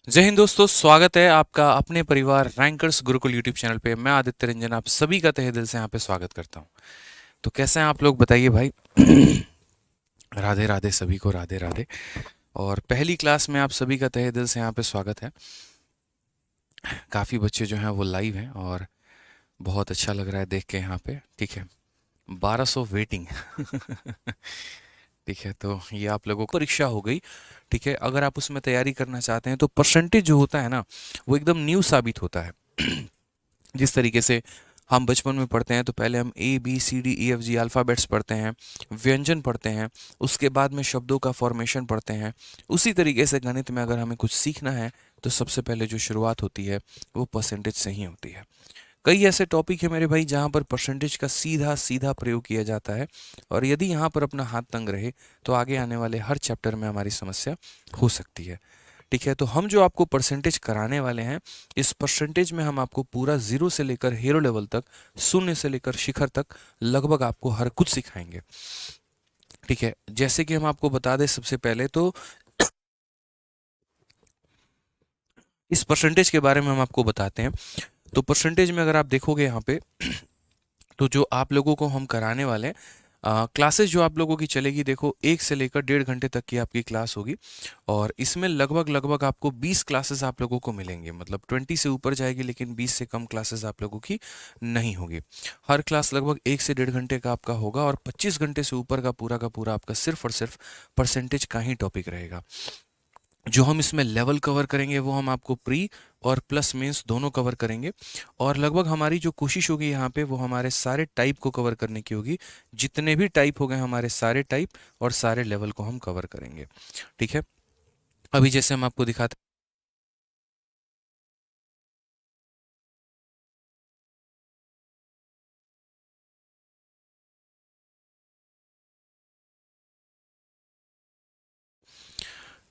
जय हिंद दोस्तों, स्वागत है आपका अपने परिवार रैंकर्स गुरुकुल यूट्यूब चैनल पे। मैं आदित्य रंजन आप सभी का तहे दिल से यहाँ पे स्वागत करता हूँ। तो कैसे हैं आप लोग, बताइए भाई। राधे राधे, सभी को राधे राधे। और पहली क्लास में आप सभी का तहे दिल से यहाँ पे स्वागत है। काफ़ी बच्चे जो हैं वो लाइव हैं और बहुत अच्छा लग रहा है देख के यहाँ पे। ठीक है, 1200 वेटिंग। ठीक है, तो ये आप लोगों को परीक्षा हो गई। ठीक है, अगर आप उसमें तैयारी करना चाहते हैं तो परसेंटेज जो होता है ना, वो एकदम न्यू साबित होता है। जिस तरीके से हम बचपन में पढ़ते हैं तो पहले हम ABCDEFG अल्फ़ाबेट्स पढ़ते हैं, व्यंजन पढ़ते हैं, उसके बाद में शब्दों का फॉर्मेशन पढ़ते हैं। उसी तरीके से गणित में अगर हमें कुछ सीखना है तो सबसे पहले जो शुरुआत होती है वो परसेंटेज से ही होती है। कई ऐसे टॉपिक है मेरे भाई जहाँ पर परसेंटेज का सीधा सीधा प्रयोग किया जाता है, और यदि यहाँ पर अपना हाथ तंग रहे तो आगे आने वाले हर चैप्टर में हमारी समस्या हो सकती है। ठीक है, तो हम जो आपको परसेंटेज कराने वाले हैं, इस परसेंटेज में हम आपको पूरा जीरो से लेकर हीरो लेवल तक, शून्य से लेकर शिखर तक लगभग आपको हर कुछ सिखाएंगे। ठीक है, जैसे कि हम आपको बता दें सबसे पहले तो इस परसेंटेज के बारे में हम आपको बताते हैं। तो परसेंटेज में अगर आप देखोगे यहाँ पे, तो जो आप लोगों को हम कराने वाले हैं, क्लासेस जो आप लोगों की चलेगी, देखो 1 से लेकर 1.5 घंटे तक की आपकी क्लास होगी। और इसमें लगभग लगभग आपको 20 क्लासेस आप लोगों को मिलेंगे, मतलब 20 से ऊपर जाएगी लेकिन 20 से कम क्लासेस आप लोगों की नहीं होगी। हर क्लास लगभग 1 से 1.5 घंटे का आपका होगा और 25 घंटे से ऊपर का पूरा आपका सिर्फ और सिर्फ परसेंटेज का ही टॉपिक रहेगा। जो हम इसमें लेवल कवर करेंगे वो हम आपको प्री और प्लस मेंस दोनों कवर करेंगे। और लगभग हमारी जो कोशिश होगी यहाँ पे वो हमारे सारे टाइप को कवर करने की होगी। जितने भी टाइप हो गए हमारे सारे टाइप और सारे लेवल को हम कवर करेंगे। ठीक है, अभी जैसे हम आपको दिखाते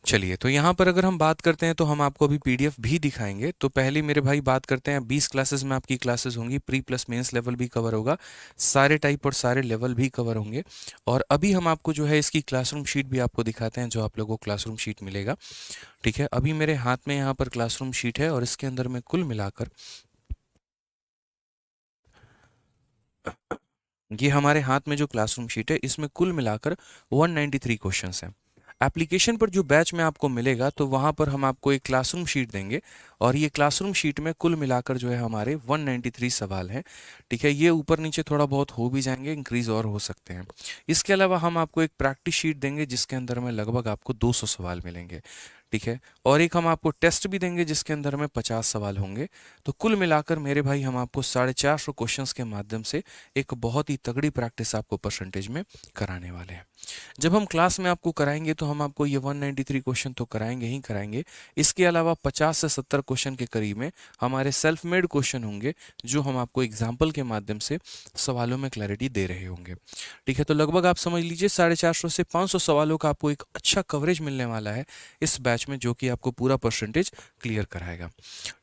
चलिए, तो यहाँ पर अगर हम बात करते हैं तो हम आपको अभी PDF भी दिखाएंगे। तो पहले मेरे भाई बात करते हैं, 20 क्लासेस में आपकी क्लासेस होंगी, प्री प्लस मेंस लेवल भी कवर होगा, सारे टाइप और सारे लेवल भी कवर होंगे। और अभी हम आपको जो है इसकी क्लासरूम शीट भी आपको दिखाते हैं, जो आप लोगों को क्लासरूम शीट मिलेगा। ठीक है, अभी मेरे हाथ में यहाँ पर क्लासरूम शीट है और इसके अंदर में कुल मिलाकर ये हमारे हाथ में जो क्लासरूम शीट है इसमें कुल मिलाकर 193 क्वेश्चंस हैं। एप्लीकेशन पर जो बैच में आपको मिलेगा तो वहाँ पर हम आपको एक क्लासरूम शीट देंगे, और ये क्लासरूम शीट में कुल मिलाकर जो है हमारे 193 सवाल हैं। ठीक है, ये ऊपर नीचे थोड़ा बहुत हो भी जाएंगे, इंक्रीज और हो सकते हैं। इसके अलावा हम आपको एक प्रैक्टिस शीट देंगे जिसके अंदर में लगभग आपको 200 सवाल मिलेंगे। ठीक है, और एक हम आपको टेस्ट भी देंगे जिसके अंदर में 50 सवाल होंगे। तो कुल मिलाकर मेरे भाई हम आपको 450 क्वेश्चंस के माध्यम से एक बहुत ही तगड़ी प्रैक्टिस आपको परसेंटेज में कराने वाले हैं। जब हम क्लास में आपको कराएंगे तो हम आपको ये 193 क्वेश्चन तो कराएंगे ही कराएंगे। इसके अलावा 50 से 70 क्वेश्चन के करीब में हमारे सेल्फ मेड क्वेश्चन होंगे, जो हम आपको एग्जाम्पल के माध्यम से सवालों में क्लैरिटी दे रहे होंगे। ठीक है, तो लगभग आप समझ लीजिए 450 से 500 सवालों का आपको एक अच्छा कवरेज मिलने वाला है इस बैच में, जो कि आपको पूरा परसेंटेज क्लियर कराएगा।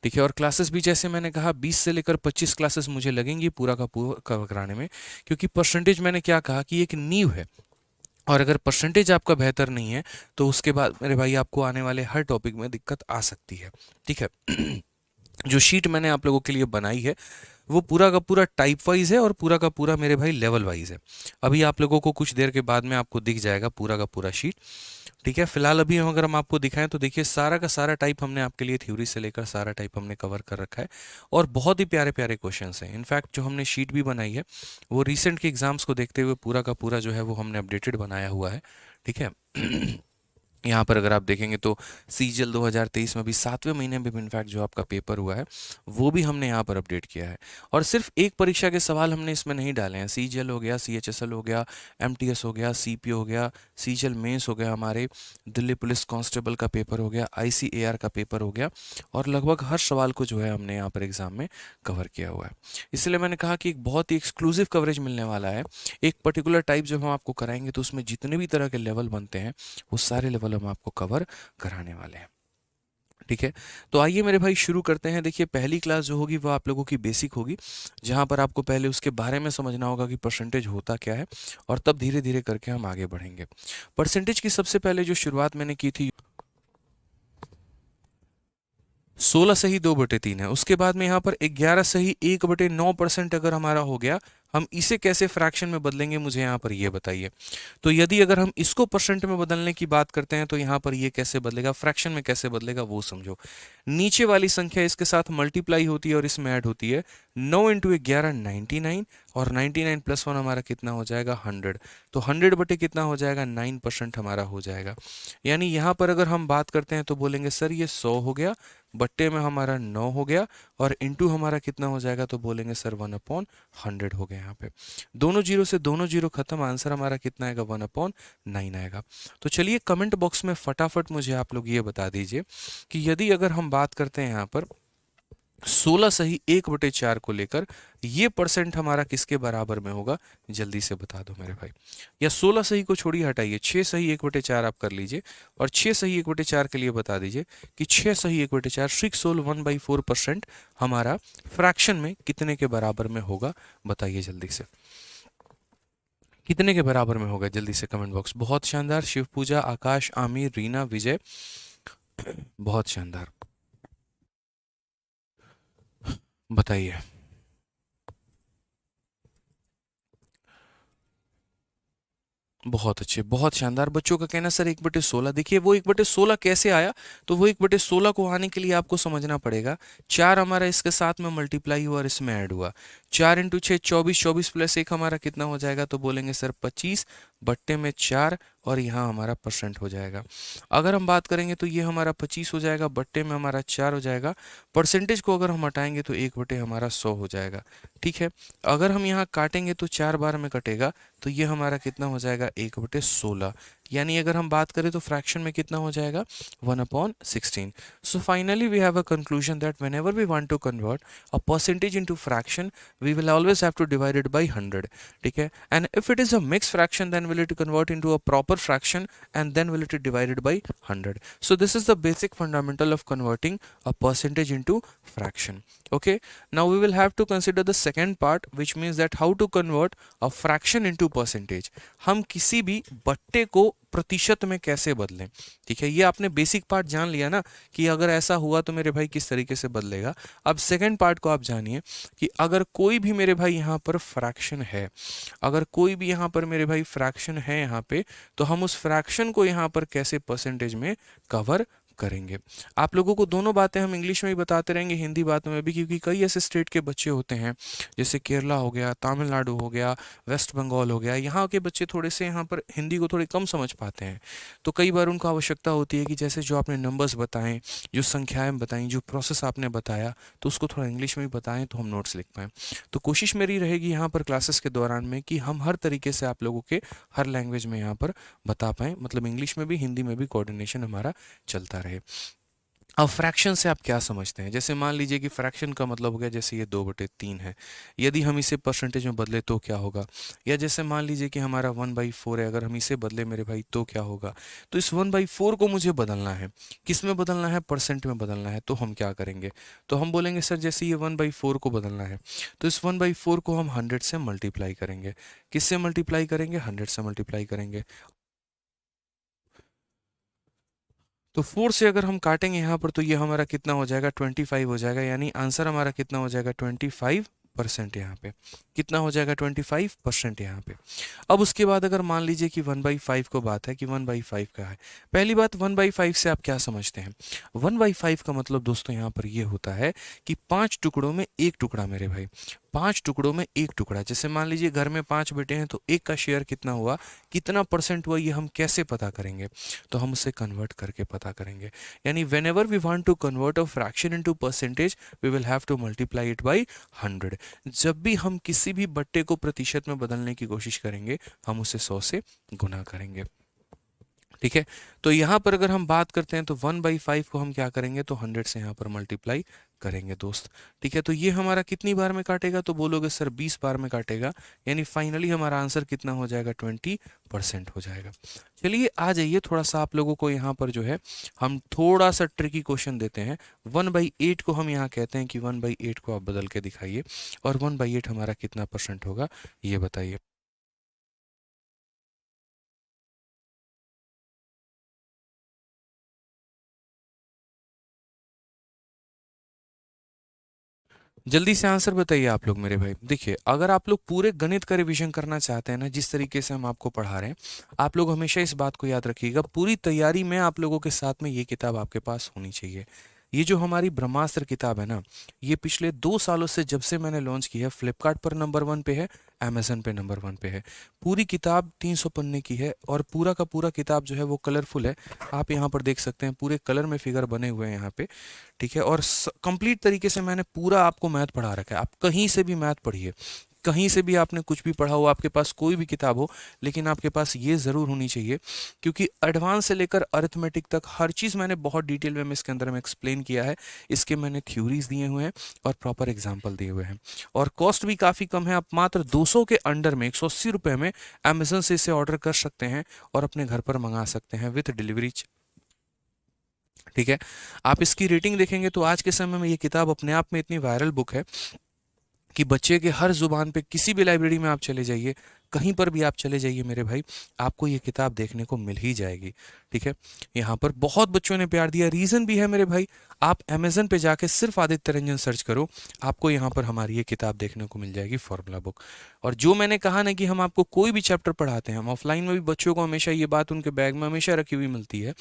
ठीक है, और क्लासेस भी जैसे मैंने कहा 20 से लेकर 25 क्लासेस मुझे लगेंगी पूरा का पूरा कवर कराने में, क्योंकि परसेंटेज मैंने क्या कहा कि एक नींव है। और अगर परसेंटेज आपका बेहतर नहीं है तो उसके बाद मेरे भाई आपको आने वाले हर टॉपिक में दिक्कत आ सकती है। ठीक है। जो शीट मैंने आप लोगों के लिए बनाई है वो पूरा का पूरा टाइप वाइज है और पूरा का पूरा मेरे भाई लेवल वाइज है। अभी आप लोगों को कुछ देर के बाद में आपको दिख जाएगा पूरा का पूरा शीट। ठीक है, फिलहाल अभी हम अगर हम आपको दिखाएं तो देखिए सारा का सारा टाइप हमने आपके लिए थ्योरी से लेकर सारा टाइप हमने कवर कर रखा है, और बहुत ही प्यारे प्यारे क्वेश्चंस हैं। इनफैक्ट जो हमने शीट भी बनाई है वो रिसेंट के एग्जाम्स को देखते हुए पूरा का पूरा जो है वो हमने अपडेटेड बनाया हुआ है। ठीक है। यहाँ पर अगर आप देखेंगे तो सीजल 2023 में भी 7वें महीने में भी इनफैक्ट जो आपका पेपर हुआ है वो भी हमने यहाँ पर अपडेट किया है। और सिर्फ एक परीक्षा के सवाल हमने इसमें नहीं डाले हैं। सीजीएल हो गया, CHSL हो गया, MTS हो गया, CPO हो गया, सीजीएल मेंस हो गया, हमारे दिल्ली पुलिस कांस्टेबल का पेपर हो गया, ICAR का पेपर हो गया, और लगभग हर सवाल को जो है हमने यहाँ पर एग्जाम में कवर किया हुआ है। इसलिए मैंने कहा कि एक बहुत ही एक्सक्लूसिव कवरेज मिलने वाला है। एक पर्टिकुलर टाइप जब हम आपको कराएंगे तो उसमें जितने भी तरह के लेवल बनते हैं वो सारे लेवल हम आपको कवर कराने वाले हैं। ठीक है, तो आइए मेरे भाई शुरू करते हैं। देखिए पहली क्लास जो होगी वो आप लोगों की बेसिक होगी, जहां पर आपको पहले उसके बारे में समझना होगा कि परसेंटेज होता क्या है, और तब धीरे धीरे करके हम आगे बढ़ेंगे। परसेंटेज की सबसे पहले जो शुरुआत मैंने की थी, 16 सही 2/3 है। उसके बाद में यहाँ पर 11 सही 1/9% अगर हमारा हो गया, हम इसे कैसे फ्रैक्शन में बदलेंगे मुझे यहाँ पर ये बताइए। तो यदि अगर हम इसको परसेंट में बदलने की बात करते हैं तो यहाँ पर ये कैसे बदलेगा, फ्रैक्शन में कैसे बदलेगा वो समझो। नीचे वाली संख्या इसके साथ मल्टीप्लाई होती है और इसमें ऐड होती है। 9 इंटू 11 99, और 99 प्लस 1 हमारा कितना हो जाएगा 100। तो 100 बटे कितना हो जाएगा 9% हमारा हो जाएगा। यानी यहाँ पर अगर हम बात करते हैं तो बोलेंगे सर ये 100 हो गया, बट्टे में हमारा 9 हो गया, और इंटू हमारा कितना हो जाएगा, तो बोलेंगे सर 1/100 हो गया। यहाँ पे दोनों जीरो से दोनों जीरो खत्म, आंसर हमारा कितना आएगा 1/9 आएगा। तो चलिए कमेंट बॉक्स में फटाफट मुझे आप लोग ये बता दीजिए कि यदि अगर हम बात करते हैं यहाँ पर 16 सही 1/4 को लेकर, ये परसेंट हमारा किसके बराबर में होगा, जल्दी से बता दो मेरे भाई। या 16 सही को छोड़िए, हटाइए, 6 सही 1/4 आप कर लीजिए, और 6 सही 1/4 के लिए बता दीजिए कि 6 सही 1/4 6 होल 1/4% हमारा फ्रैक्शन में कितने के बराबर में होगा, बताइए जल्दी से कितने के बराबर में होगा, जल्दी से कमेंट बॉक्स। बहुत शानदार, शिव पूजा, आकाश, आमिर, रीना, विजय, बहुत शानदार, बताइए। बहुत अच्छे, बहुत शानदार। बच्चों का कहना सर 1/16। देखिए वो 1/16 कैसे आया, तो वो 1/16 को आने के लिए आपको समझना पड़ेगा, 4 हमारा इसके साथ में मल्टीप्लाई हुआ और इसमें ऐड हुआ, 4 इंटू 6 24, 24 प्लस 1 हमारा कितना हो जाएगा, तो बोलेंगे सर 25, बट्टे में 4, और यहाँ हमारा परसेंट हो जाएगा। अगर हम बात करेंगे तो ये हमारा 25 हो जाएगा, बट्टे में हमारा 4 हो जाएगा, परसेंटेज को अगर हम हटाएंगे तो 1/100 हो जाएगा। ठीक है, अगर हम यहाँ काटेंगे तो 4 बार में कटेगा, तो ये हमारा कितना हो जाएगा 1/16। यानी अगर हम बात करें तो फ्रैक्शन में कितना हो जाएगा 1/16। So finally we have a conclusion that whenever we want to convert a percentage into fraction we will always have to divide it by 100। ठीक है, and if it is a mix fraction then will it convert into a proper fraction and then will it divided by 100। So this is the basic fundamental of converting a percentage into fraction. Okay, now we will have to consider the second part, which means that how to convert a fraction into percentage। हम किसी भी बट्टे को प्रतिशत में कैसे बदलें। ठीक है, ये आपने बेसिक पार्ट जान लिया ना कि अगर ऐसा हुआ तो मेरे भाई किस तरीके से बदलेगा। अब सेकंड पार्ट को आप जानिए कि अगर कोई भी मेरे भाई यहाँ पर फ्रैक्शन है, अगर कोई भी यहाँ पर मेरे भाई फ्रैक्शन है यहाँ पे, तो हम उस फ्रैक्शन को यहाँ पर कैसे परसेंटेज में कवर करेंगे। आप लोगों को दोनों बातें हम इंग्लिश में ही बताते रहेंगे, हिंदी बातों में भी, क्योंकि कई ऐसे स्टेट के बच्चे होते हैं जैसे केरला हो गया, तमिलनाडु हो गया, वेस्ट बंगाल हो गया, यहाँ के बच्चे थोड़े से यहाँ पर हिंदी को थोड़े कम समझ पाते हैं। तो कई बार उनको आवश्यकता होती है कि जैसे जो आपने नंबर्स बताएं, जो संख्याएं बताई, जो प्रोसेस आपने बताया, तो उसको थोड़ा इंग्लिश में भी बताएं तो हम नोट्स लिख पाएँ। तो कोशिश मेरी रहेगी यहाँ पर क्लासेस के दौरान में कि हम हर तरीके से आप लोगों के हर लैंग्वेज में यहाँ पर बता पाएँ, मतलब इंग्लिश में भी हिंदी में भी कोऑर्डिनेशन हमारा चलता रहे। अब फ्रैक्शन से आप क्या समझते हैं, जैसे मान लीजिए कि फ्रैक्शन का मतलब हो गया जैसे ये 2/3 है, यदि हम इसे परसेंटेज में बदले तो क्या होगा। या जैसे मान लीजिए कि हमारा 1/4 है, अगर हम इसे बदले मेरे भाई तो क्या होगा। तो इस 1/4 को मुझे बदलना है, किस में बदलना है, परसेंट में बदलना है। तो हम क्या करेंगे, तो हम बोलेंगे सर जैसे ये 1/4 को बदलना है तो इस 1/4 को हम 100 से मल्टीप्लाई करेंगे। किससे मल्टीप्लाई करेंगे, 100 से मल्टीप्लाई करेंगे। तो 4 से अगर हम काटेंगे यहाँ पर तो ये हमारा कितना हो जाएगा 25 हो जाएगा, यानी आंसर हमारा कितना हो जाएगा 25% यहाँ पे, कितना हो जाएगा 25% यहाँ पे। अब उसके बाद अगर मान लीजिए कि 1/5 को बात है कि 1/5 का है, पहली बात 1/5 से आप क्या समझते हैं। 1/5 का मतलब दोस्तों यहाँ पर ये होता है कि 5 टुकड़ों में एक टुकड़ा मेरे भाई, 5 टुकड़ों में एक टुकड़ा। जैसे मान लीजिए घर में 5 बेटे हैं तो एक का शेयर कितना हुआ, कितना परसेंट हुआ, ये हम कैसे पता करेंगे, तो हम उसे कन्वर्ट करके पता करेंगे। यानी whenever we want to convert a fraction into percentage we will have to multiply it by 100। जब भी हम किसी भी बट्टे को प्रतिशत में बदलने की कोशिश करेंगे हम उसे 100 से गुना करेंगे। ठीक है, तो यहाँ पर अगर हम बात करते हैं तो 1/5 को हम क्या करेंगे, तो 100 से यहाँ पर मल्टीप्लाई करेंगे दोस्त। ठीक है, तो ये हमारा कितनी बार में काटेगा, तो बोलोगे सर 20 बार में काटेगा, यानी फाइनली हमारा आंसर कितना हो जाएगा 20% हो जाएगा। चलिए आ जाइए, थोड़ा सा आप लोगों को यहाँ पर जो है हम थोड़ा सा ट्रिकी क्वेश्चन देते हैं। 1/8 को हम यहाँ कहते हैं कि 1/8 को आप बदल के दिखाइए, और 1/8 हमारा कितना परसेंट होगा ये बताइए। जल्दी से आंसर बताइए आप लोग मेरे भाई। देखिए, अगर आप लोग पूरे गणित का रिवीजन करना चाहते हैं ना, जिस तरीके से हम आपको पढ़ा रहे हैं, आप लोग हमेशा इस बात को याद रखिएगा, पूरी तैयारी में आप लोगों के साथ में ये किताब आपके पास होनी चाहिए। ये जो हमारी ब्रह्मास्त्र किताब है ना, ये पिछले 2 सालों से जब से मैंने लॉन्च की है, फ्लिपकार्ट पर नंबर 1 पे है, अमेजन पे नंबर 1 पे है। पूरी किताब 300 पन्ने की है और पूरा का पूरा किताब जो है वो कलरफुल है। आप यहाँ पर देख सकते हैं पूरे कलर में फिगर बने हुए हैं यहाँ पे, ठीक है। और कंप्लीट तरीके से मैंने पूरा आपको मैथ पढ़ा रखा है। आप कहीं से भी मैथ पढ़िए, कहीं से भी आपने कुछ भी पढ़ा हो, आपके पास कोई भी किताब हो, लेकिन आपके पास ये ज़रूर होनी चाहिए, क्योंकि एडवांस से लेकर अरिथमेटिक तक हर चीज़ मैंने बहुत डिटेल में इसके अंदर में एक्सप्लेन किया है। इसके मैंने थ्योरीज दिए हुए हैं और प्रॉपर एग्जाम्पल दिए हुए हैं, और कॉस्ट भी काफ़ी कम है। आप मात्र 200 के अंडर में 180 रुपये में अमेजन से इसे ऑर्डर कर सकते हैं और अपने घर पर मंगा सकते हैं विथ डिलीवरी, ठीक है। आप इसकी रेटिंग देखेंगे तो आज के समय में ये किताब अपने आप में इतनी वायरल बुक है कि बच्चे के हर जुबान पे, किसी भी लाइब्रेरी में आप चले जाइए, कहीं पर भी आप चले जाइए मेरे भाई, आपको ये किताब देखने को मिल ही जाएगी, ठीक है। यहाँ पर बहुत बच्चों ने प्यार दिया, रीज़न भी है मेरे भाई। आप अमेजन पे जाके सिर्फ आदित्य रंजन सर्च करो, आपको यहाँ पर हमारी ये किताब देखने को मिल जाएगी, फॉर्मूला बुक। और जो मैंने कहा ना कि हम आपको कोई भी चैप्टर पढ़ाते हैं, हम ऑफलाइन में भी बच्चों को हमेशा ये बात उनके बैग में हमेशा रखी हुई मिलती है,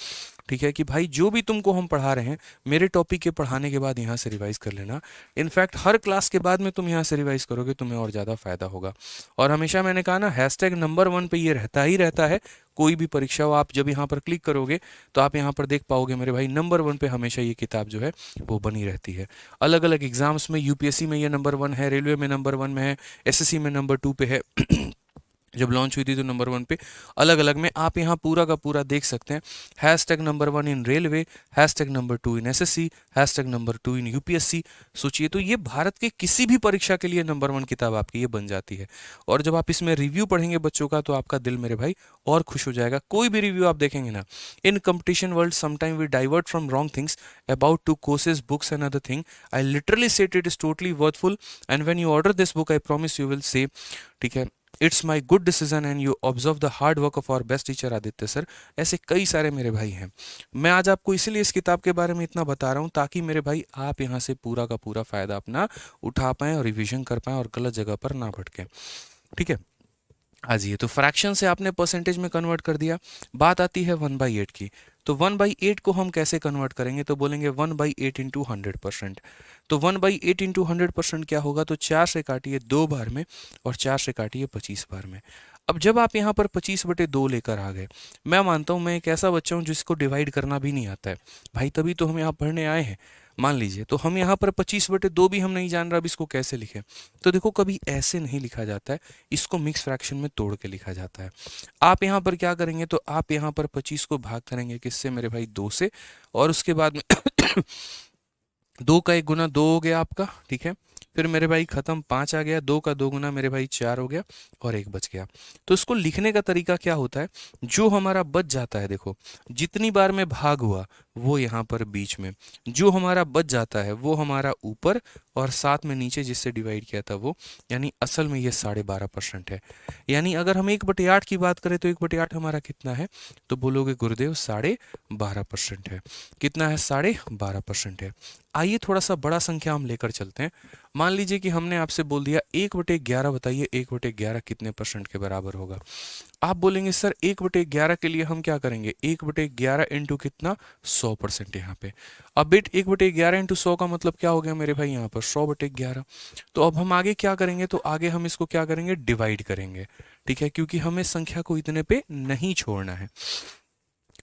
ठीक है, कि भाई जो भी तुमको हम पढ़ा रहे हैं, मेरे टॉपिक के पढ़ाने के बाद यहाँ से रिवाइज कर लेना। इनफैक्ट हर क्लास के बाद में तुम यहाँ से रिवाइज करोगे, तुम्हें और ज़्यादा फायदा होगा। और हमेशा मैंने कहा ना, हैशटैग नंबर 1 पे ये रहता ही रहता है। कोई भी परीक्षा हो, आप जब यहाँ पर क्लिक करोगे तो आप यहाँ पर देख पाओगे मेरे भाई, नंबर 1 पे हमेशा ये किताब जो है वो बनी रहती है। अलग अलग एग्जाम्स में, यूपीएससी में ये नंबर 1 है, रेलवे में नंबर 1 में है, एसएससी में नंबर 2 पे है। जब लॉन्च हुई थी तो नंबर 1 पे, अलग अलग में आप यहाँ पूरा का पूरा देख सकते हैं। हैशटैग नंबर 1 इन रेलवे, हैशटैग नंबर 2 इन एसएससी, हैशटैग नंबर 2 इन यूपीएससी। सोचिए, तो ये भारत के किसी भी परीक्षा के लिए नंबर 1 किताब आपकी ये बन जाती है। और जब आप इसमें रिव्यू पढ़ेंगे बच्चों का, तो आपका दिल मेरे भाई और खुश हो जाएगा। कोई भी रिव्यू आप देखेंगे ना, in competition world sometime we divert from wrong things about to courses books and other thing, I literally set it is totally worthful, and when you order this book I promise you will say, ठीक है, it's my good decision and you observe the hard work of our best teacher Aditya sir. ऐसे कई सारे मेरे भाई हैं। मैं आज आपको इसीलिए इस किताब के बारे में इतना बता रहा हूँ, ताकि मेरे भाई आप यहाँ से पूरा का पूरा फायदा अपना उठा पाएं और रिवीजन कर पाएं और गलत जगह पर ना भटकें, ठीक है। आज ये तो फ्रैक्शन से आपने परसेंटेज में कन्वर्ट कर दिया। बात आती है 1/8 की। तो 1/8 को हम कैसे कन्वर्ट करेंगे, तो बोलेंगे 1/8 इंटू 100%। तो 1/8 इंटू 100% क्या होगा, तो 4 से काटिए 2 बार में और 4 से काटिए 25 बार में। अब जब आप यहाँ पर 25/2 लेकर आ गए, मैं मानता हूँ मैं एक ऐसा बच्चा हूँ जिसको डिवाइड करना भी नहीं आता है भाई, तभी तो हम यहाँ पढ़ने आए हैं। मान लीजिए, तो हम यहाँ पर 25/2 भी हम नहीं जान रहा, अब इसको कैसे लिखें। तो देखो, कभी ऐसे नहीं लिखा जाता है, इसको मिक्स फ्रैक्शन में तोड़ के लिखा जाता है। आप यहाँ पर क्या करेंगे, तो आप यहाँ पर 25 को भाग करेंगे किससे मेरे भाई, 2 से, और उसके बाद में 2 का 1 गुना 2 हो गया आपका, ठीक है। फिर मेरे भाई खत्म, 5 आ गया, 2 का 2 गुना मेरे भाई 4 हो गया और 1 बच गया। तो इसको लिखने का तरीका क्या होता है, जो हमारा बच जाता है, देखो जितनी बार में भाग हुआ वो यहाँ पर बीच में, जो हमारा बच जाता है वो हमारा ऊपर, और साथ में नीचे जिससे डिवाइड किया था वो, यानी असल में ये 12.5% है। यानी अगर हम 1/8 की बात करें तो 1/8 हमारा कितना है, तो बोलोगे गुरुदेव 12.5% है। कितना है, 12.5% है। आइए थोड़ा सा बड़ा संख्या हम लेकर चलते हैं। मान लीजिए कि हमने आपसे बोल दिया 1/11, बताइए 1/11 कितने परसेंट के बराबर होगा। आप बोलेंगे सर 1/11 के लिए हम क्या करेंगे, 1/11 इंटू कितना, 100% यहाँ पे। अब बेट 1/11 इंटू 100 का मतलब क्या हो गया मेरे भाई, यहाँ पर 100/11। तो अब हम आगे क्या करेंगे, तो आगे हम इसको क्या करेंगे, डिवाइड करेंगे, ठीक है, क्योंकि हमें संख्या को इतने पे नहीं छोड़ना है।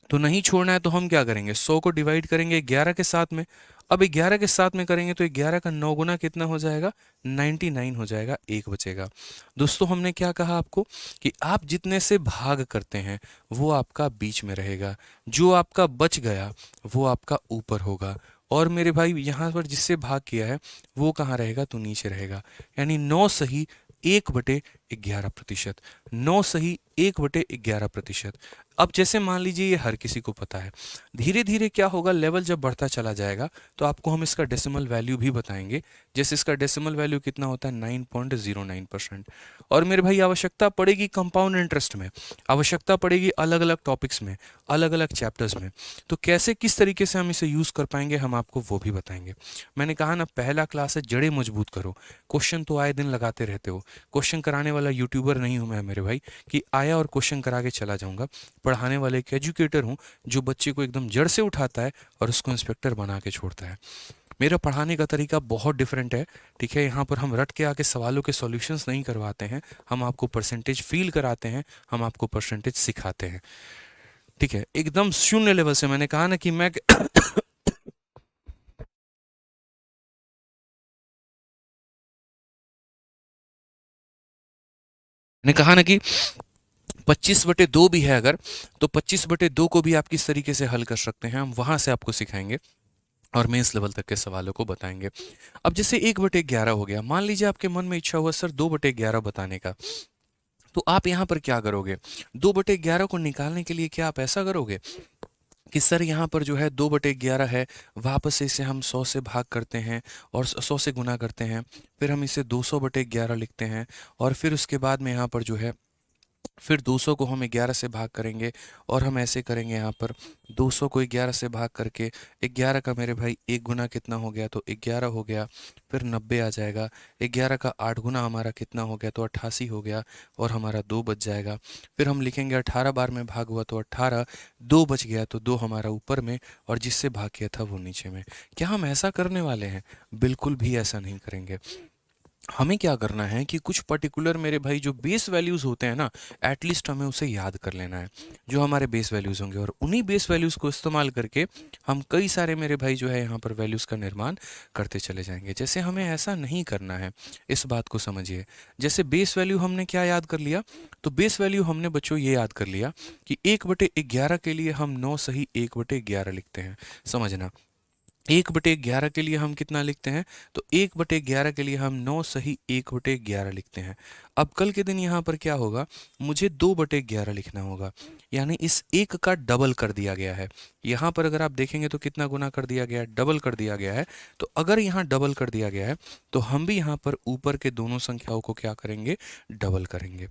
तो नहीं छोड़ना है तो हम क्या करेंगे, 100 को डिवाइड करेंगे 11 के साथ में। अब 11 के साथ में करेंगे तो 11 का 9 गुना कितना हो जाएगा, 99 हो जाएगा, 1 बचेगा। दोस्तों हमने क्या कहा आपको, कि आप जितने से भाग करते हैं वो आपका बीच में रहेगा, जो आपका बच गया वो आपका ऊपर होगा, और मेरे भाई यहाँ पर जिससे भाग किया है वो कहाँ रहेगा, तो नीचे रहेगा। यानी 9 सही 1/11 11%। 9 सही 1/11%। अब जैसे मान लीजिए ये हर किसी को पता है, धीरे धीरे क्या होगा, लेवल जब बढ़ता चला जाएगा तो आपको हम इसका डेसिमल वैल्यू भी बताएंगे। जैसे इसका डेसिमल वैल्यू कितना होता है 9.09%। और मेरे भाई आवश्यकता पड़ेगी कंपाउंड इंटरेस्ट में, आवश्यकता पड़ेगी अलग अलग टॉपिक्स में, अलग अलग चैप्टर्स में। तो कैसे किस तरीके से हम इसे यूज़ कर पाएंगे हम आपको वो भी बताएंगे। मैंने कहा ना, पहला क्लास है जड़ें मजबूत करो। क्वेश्चन तो आए दिन लगाते रहते हो, क्वेश्चन कराने वाला यूट्यूबर नहीं हूँ मैं मेरे भाई कि आया और क्वेश्चन करा के चला जाऊँगा। पढ़ाने वाले एक एजुकेटर हूँ जो बच्चे को एकदम जड़ से उठाता है और उसको इंस्पेक्टर बना के छोड़ता है। मेरा पढ़ाने का तरीका बहुत डिफरेंट है। ठीक है, यहाँ पर हम रट के आके सवालों के सॉल्यूशंस नहीं करवाते हैं, हम आपको परसेंटेज फील कराते हैं, हम आपको परसेंटेज सिखाते हैं। ठीक है, एकदम शून्य लेवल से। मैंने कहा ना कि मैंने कहा ना कि 25/2 भी है अगर, तो 25/2 को भी आप किस तरीके से हल कर सकते हैं हम वहां से आपको सिखाएंगे और मेंस लेवल तक के सवालों को बताएंगे। अब जैसे 1/11 हो गया, मान लीजिए आपके मन में इच्छा हुआ सर 2/11 बताने का, तो आप यहाँ पर क्या करोगे, 2/11 को निकालने के लिए क्या आप ऐसा करोगे कि सर यहाँ पर जो है 2/11 है, वापस से इसे हम 100 से भाग करते हैं और 100 से गुना करते हैं, फिर हम इसे 200/11 लिखते हैं, और फिर उसके बाद में यहाँ पर जो है फिर 200 को हम 11 से भाग करेंगे, और हम ऐसे करेंगे यहाँ पर 200 को 11 से भाग करके 11 का मेरे भाई 1 गुना कितना हो गया, तो 11 हो गया, फिर 90 आ जाएगा, 11 का 8 गुना हमारा कितना हो गया, तो 88 हो गया, और हमारा 2 बच जाएगा। फिर हम लिखेंगे 18 बार में भाग हुआ तो 18, 2 बच गया तो 2 हमारा ऊपर में और जिससे भाग किया था वो नीचे में। क्या हम ऐसा करने वाले हैं? बिल्कुल भी ऐसा नहीं करेंगे। हमें क्या करना है कि कुछ पर्टिकुलर मेरे भाई जो बेस वैल्यूज़ होते हैं ना, एटलीस्ट हमें उसे याद कर लेना है, जो हमारे बेस वैल्यूज़ होंगे, और उन्हीं बेस वैल्यूज़ को इस्तेमाल करके हम कई सारे मेरे भाई जो है यहाँ पर वैल्यूज़ का निर्माण करते चले जाएंगे। जैसे हमें ऐसा नहीं करना है, इस बात को समझिए। जैसे बेस वैल्यू हमने क्या याद कर लिया, तो बेस वैल्यू हमने बच्चों ये याद कर लिया कि 1/11 के लिए हम 9 सही 1/11 लिखते हैं। समझना, 1/11 के लिए हम कितना लिखते हैं, तो 1/11 के लिए हम 9 सही 1/11 लिखते हैं। अब कल के दिन यहाँ पर क्या होगा, मुझे 2/11 लिखना होगा, यानी इस एक का डबल कर दिया गया है। यहाँ पर अगर आप देखेंगे तो कितना गुना कर दिया गया है, डबल कर दिया गया है। तो अगर यहाँ डबल कर दिया गया है तो हम भी यहाँ पर ऊपर के दोनों संख्याओं को क्या करेंगे, डबल करेंगे।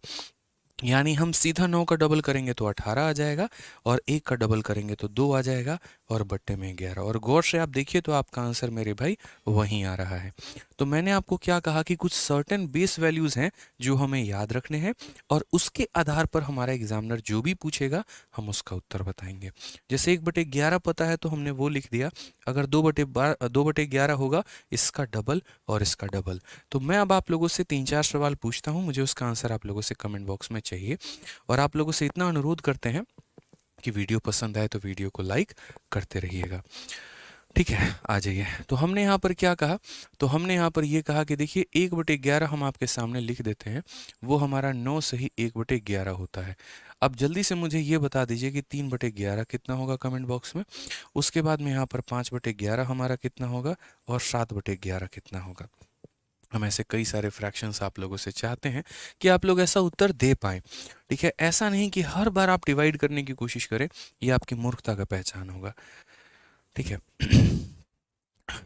यानी हम सीधा 9 का डबल करेंगे तो 18 आ जाएगा, और 1 का डबल करेंगे तो 2 आ जाएगा, और बट्टे में 11। और गौर से आप देखिए तो आपका आंसर मेरे भाई वहीं आ रहा है। तो मैंने आपको क्या कहा कि कुछ सर्टेन बेस वैल्यूज़ हैं जो हमें याद रखने हैं, और उसके आधार पर हमारा एग्जामिनर जो भी पूछेगा हम उसका उत्तर बताएंगे। जैसे 1/11 पता है तो हमने वो लिख दिया, अगर 2/11 होगा इसका डबल और इसका डबल। तो मैं अब आप लोगों से 3-4 सवाल पूछता हूँ, मुझे उसका आंसर आप लोगों से कमेंट बॉक्स में चाहिए, और आप लोगों से इतना अनुरोध करते हैं कि वीडियो पसंद आए तो वीडियो को लाइक करते रहिएगा। ठीक है, आ जाइए। तो हमने यहाँ पर क्या कहा, तो हमने यहाँ पर ये कहा कि देखिए 1/11 हम आपके सामने लिख देते हैं, वो हमारा 9 सही 1/11 होता है। अब जल्दी से मुझे ये बता दीजिए कि 3/11 कितना होगा कमेंट बॉक्स में। उसके बाद में यहाँ पर 5/11 हमारा कितना होगा, और 7/11 कितना होगा। हम ऐसे कई सारे फ्रैक्शंस आप लोगों से चाहते हैं कि आप लोग ऐसा उत्तर दे पाएँ। ठीक है, ऐसा नहीं कि हर बार आप डिवाइड करने की कोशिश करें, ये आपकी मूर्खता का पहचान होगा। ठीक है।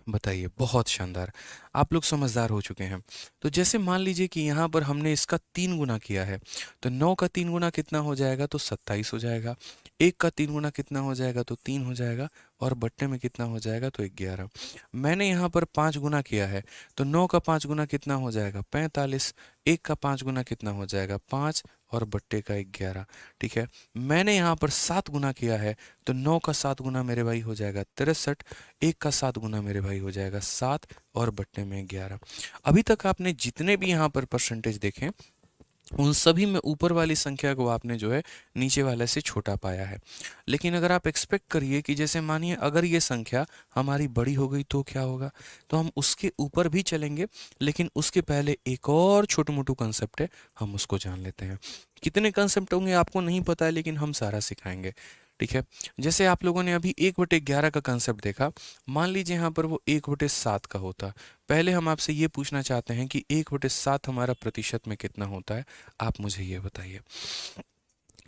बताइए, बहुत शानदार, आप लोग समझदार हो चुके हैं। तो जैसे मान लीजिए कि यहाँ पर हमने इसका 3 गुना किया है, तो 9 का 3 गुना कितना हो जाएगा, तो 27 हो जाएगा। 1 का 3 गुना कितना हो जाएगा, तो 3 हो जाएगा, और बट्टे में कितना हो जाएगा, तो 11। मैंने यहाँ पर 5 गुना किया है, तो 9 का 5 गुना कितना हो जाएगा, 45। 1 का 5 गुना कितना हो जाएगा, 5, और बट्टे का 11। ठीक है, मैंने यहाँ पर 7 गुना किया है, तो 9 का 7 गुना मेरे भाई हो जाएगा 63। 1 का 7 गुना मेरे भाई हो जाएगा 7, और बट्टे में 11। अभी तक आपने जितने भी यहाँ पर परसेंटेज देखे, उन सभी में ऊपर वाली संख्या को आपने जो है नीचे वाले से छोटा पाया है। लेकिन अगर आप एक्सपेक्ट करिए कि जैसे मानिए अगर ये संख्या हमारी बड़ी हो गई तो क्या होगा, तो हम उसके ऊपर भी चलेंगे, लेकिन उसके पहले एक और छोटू मोटू कंसेप्ट है, हम उसको जान लेते हैं। कितने कंसेप्ट होंगे आपको नहीं पता है, लेकिन हम सारा सिखाएंगे। ठीक है। जैसे आप लोगों ने अभी 1/11 का कंसेप्ट देखा, मान लीजिए यहाँ पर वो 1/7 का होता। पहले हम आपसे ये पूछना चाहते हैं कि 1/7 हमारा प्रतिशत में कितना होता है, आप मुझे ये बताइए।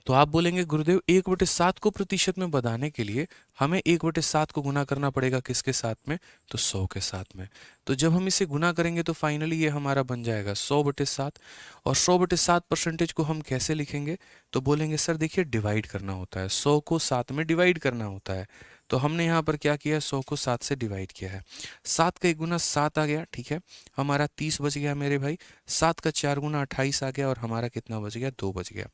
तो आप बोलेंगे गुरुदेव 1/7 को प्रतिशत में बताने के लिए हमें 1/7 को गुना करना पड़ेगा किसके साथ में, तो 100 के साथ में। तो जब हम इसे गुना करेंगे तो फाइनली ये हमारा बन जाएगा 100/7। और 100/7 परसेंटेज को हम कैसे लिखेंगे, तो बोलेंगे सर देखिए डिवाइड करना होता है, 100 को 7 में डिवाइड करना होता है। तो हमने यहाँ पर क्या किया, 100 को 7 से डिवाइड किया है। 7 का 1 गुना 7 आ गया, ठीक है, हमारा 30 बच गया मेरे भाई। 7 का 4 गुना 28 आ गया और हमारा कितना बच गया, 2 बच गया।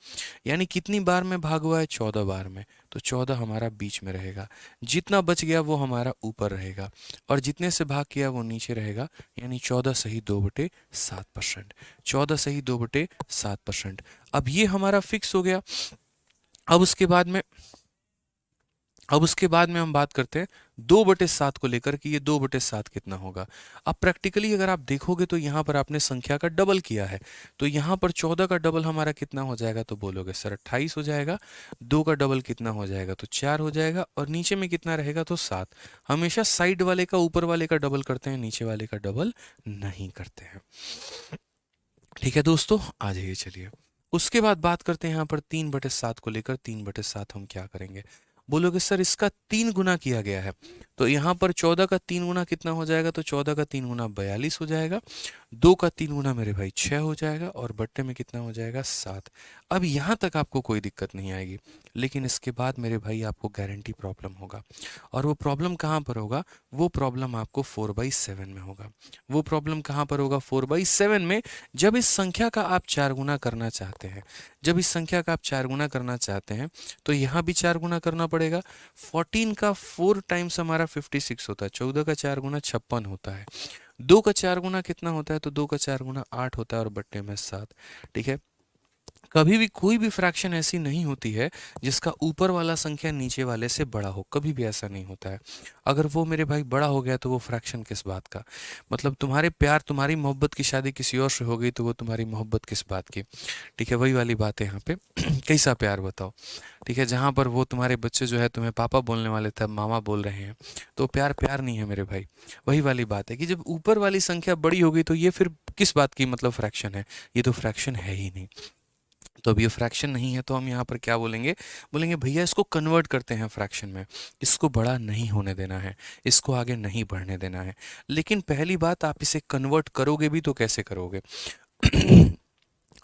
यानी कितनी बार में भाग हुआ है, 14 बार में। तो 14 हमारा बीच में रहेगा, जितना बच गया वो हमारा ऊपर रहेगा और जितने से भाग किया वो नीचे रहेगा। यानी 14 सही 2/7%। 14 सही 2/7%। अब ये हमारा फिक्स हो गया। अब उसके बाद में हम बात करते हैं 2/7 को लेकर कि ये 2/7 कितना होगा। अब प्रैक्टिकली अगर आप देखोगे तो यहाँ पर आपने संख्या का डबल किया है, तो यहाँ पर 14 का डबल हमारा कितना हो जाएगा, तो बोलोगे सर 28 हो जाएगा। 2 का डबल कितना हो जाएगा, तो 4 हो जाएगा और नीचे में कितना रहेगा, तो 7। हमेशा साइड वाले का ऊपर वाले का डबल करते हैं, नीचे वाले का डबल नहीं करते हैं। ठीक है दोस्तों, आ जाइए चलिए। उसके बाद बात करते हैं यहाँ पर 3/7 को लेकर। 3/7 हम क्या करेंगे, बोलोगे सर इसका 3 गुना किया गया है, तो यहाँ पर 14 का 3 गुना कितना हो जाएगा, तो 14 का 3 गुना 42 हो जाएगा। 2 का 3 गुना मेरे भाई 6 हो जाएगा और बट्टे में कितना हो जाएगा, 7। अब यहाँ तक आपको कोई दिक्कत नहीं आएगी, लेकिन इसके बाद मेरे भाई आपको गारंटी प्रॉब्लम होगा। और वो प्रॉब्लम कहाँ पर होगा, वो प्रॉब्लम आपको 4/7 में होगा। वो प्रॉब्लम कहाँ पर होगा, 4/7 में। जब इस संख्या का आप 4 गुना करना चाहते हैं, जब इस संख्या का आप 4 गुना करना चाहते हैं तो यहाँ भी 4 गुना करना पड़ेगा। 14 का 4 टाइम्स हमारा 56 होता है। 14 का 4 गुना 56 होता है। 2 का 4 गुना कितना होता है, तो 2 का 4 गुना 8 होता है और बट्टे में 7। ठीक है, कभी भी कोई भी फ्रैक्शन ऐसी नहीं होती है जिसका ऊपर वाला संख्या नीचे वाले से बड़ा हो, कभी भी ऐसा नहीं होता है। अगर वो मेरे भाई बड़ा हो गया तो वो फ्रैक्शन किस बात का, मतलब तुम्हारे प्यार तुम्हारी मोहब्बत की शादी किसी और से हो गई तो वो तुम्हारी मोहब्बत किस बात की। ठीक है, वही वाली बात है यहाँ पे। कैसा प्यार बताओ। ठीक है, जहाँ पर वो तुम्हारे बच्चे जो है तुम्हें पापा बोलने वाले थे, अब मामा बोल रहे हैं, तो प्यार प्यार नहीं है मेरे भाई। वही वाली बात है कि जब ऊपर वाली संख्या बड़ी हो गई तो ये फिर किस बात की मतलब फ्रैक्शन है, ये तो फ्रैक्शन है ही नहीं। तो अब ये फ्रैक्शन नहीं है तो हम यहाँ पर क्या बोलेंगे, बोलेंगे भैया इसको कन्वर्ट करते हैं फ्रैक्शन में, इसको बड़ा नहीं होने देना है, इसको आगे नहीं बढ़ने देना है। लेकिन पहली बात, आप इसे कन्वर्ट करोगे भी तो कैसे करोगे।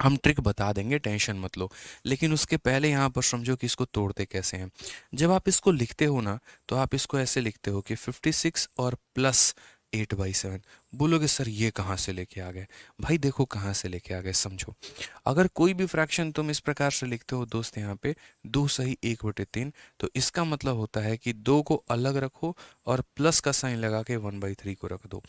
हम ट्रिक बता देंगे, टेंशन मत लो, लेकिन उसके पहले यहाँ पर समझो कि इसको तोड़ते कैसे हैं। जब आप इसको लिखते हो ना, तो आप इसको ऐसे लिखते हो कि 56 और प्लस 8/7। बोलोगे सर ये कहाँ से लेके आ गए, भाई देखो कहाँ से लेके आ गए, समझो। अगर कोई भी फ्रैक्शन तुम इस प्रकार से लिखते हो दोस्त, यहाँ पे 2 सही 1/3, तो इसका मतलब होता है कि 2 को अलग रखो और प्लस का साइन लगा के 1/3 को रख दो।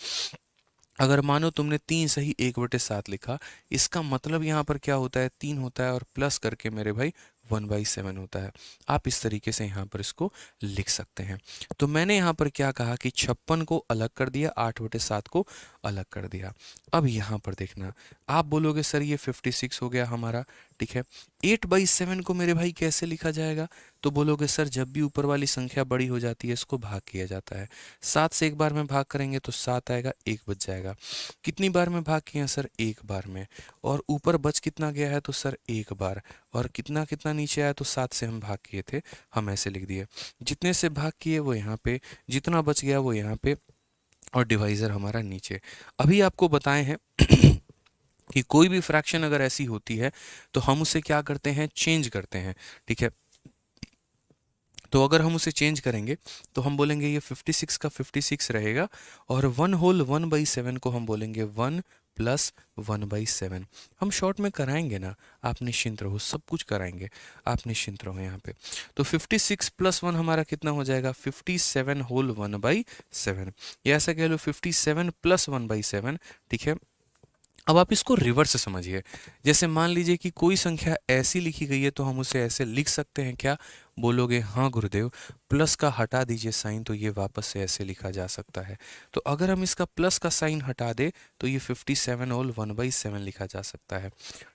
अगर मानो तुमने 3 सही 1/7 लिखा, इसका मतलब यहाँ पर क्या होता है, 3 होता है और प्लस करके मेरे भाई 1/7 होता है। आप इस तरीके से यहाँ पर इसको लिख सकते हैं। तो मैंने यहाँ पर क्या कहा कि 56 को अलग कर दिया, 8/7 को अलग कर दिया। अब यहाँ पर देखना, आप बोलोगे सर ये 56 हो गया हमारा, ठीक है। 8/7 को मेरे भाई कैसे लिखा जाएगा, तो बोलोगे सर जब भी ऊपर वाली संख्या बड़ी हो जाती है इसको भाग किया जाता है। 7 से एक बार में भाग करेंगे तो 7 आएगा, 1 बच जाएगा। कितनी बार में भाग किए सर, 1 बार में। और ऊपर बच कितना गया है, तो सर 1 बार। और कितना कितना नीचे आया, तो 7 से हम भाग किए थे, हम ऐसे लिख दिए। जितने से भाग किए वो यहाँ पे, जितना बच गया वो यहाँ पे, और डिवाइजर हमारा नीचे। अभी आपको बताए हैं कि कोई भी फ्रैक्शन अगर ऐसी होती है तो हम उसे क्या करते हैं, चेंज करते हैं। ठीक है, तो अगर हम उसे चेंज करेंगे तो हम बोलेंगे ये 56 का 56 रहेगा और 1/7 को हम बोलेंगे 1 + 1/7। हम शॉर्ट में कराएंगे ना, आप निश्चिंत रहो, सब कुछ कराएंगे, आप निश्चिंत रहो यहाँ पे। तो 56 + 1 हमारा कितना हो जाएगा, 57 होल 1/7, या ऐसा कह लो 57 + 1/7। ठीक है, अब आप इसको रिवर्स से समझिए। जैसे मान लीजिए कि कोई संख्या ऐसी लिखी गई है तो हम उसे ऐसे लिख सकते हैं क्या, बोलोगे हाँ गुरुदेव, प्लस का हटा दीजिए साइन तो ये वापस से ऐसे लिखा जा सकता है। तो अगर हम इसका प्लस का साइन हटा दे तो ये 57 होल 1/7 लिखा जा सकता है।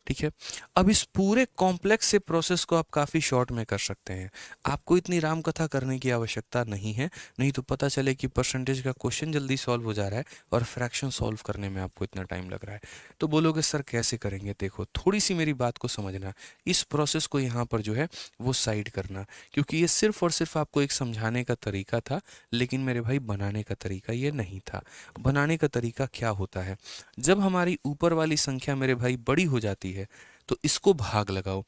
ठीक है, अब इस पूरे कॉम्प्लेक्स से प्रोसेस को आप काफ़ी शॉर्ट में कर सकते हैं। आपको इतनी राम कथा करने की आवश्यकता नहीं है, नहीं तो पता चले कि परसेंटेज का क्वेश्चन जल्दी सॉल्व हो जा रहा है और फ्रैक्शन सॉल्व करने में आपको इतना टाइम लग रहा है। तो बोलोगे सर कैसे करेंगे? देखो थोड़ी सी मेरी बात को समझना, इस प्रोसेस को यहाँ पर जो है वो साइड करना, क्योंकि ये सिर्फ और सिर्फ आपको एक समझाने का तरीका था, लेकिन मेरे भाई बनाने का तरीका ये नहीं था। बनाने का तरीका क्या होता है, जब हमारी ऊपर वाली संख्या मेरे भाई बड़ी हो जाती है तो इसको भाग लगाओ,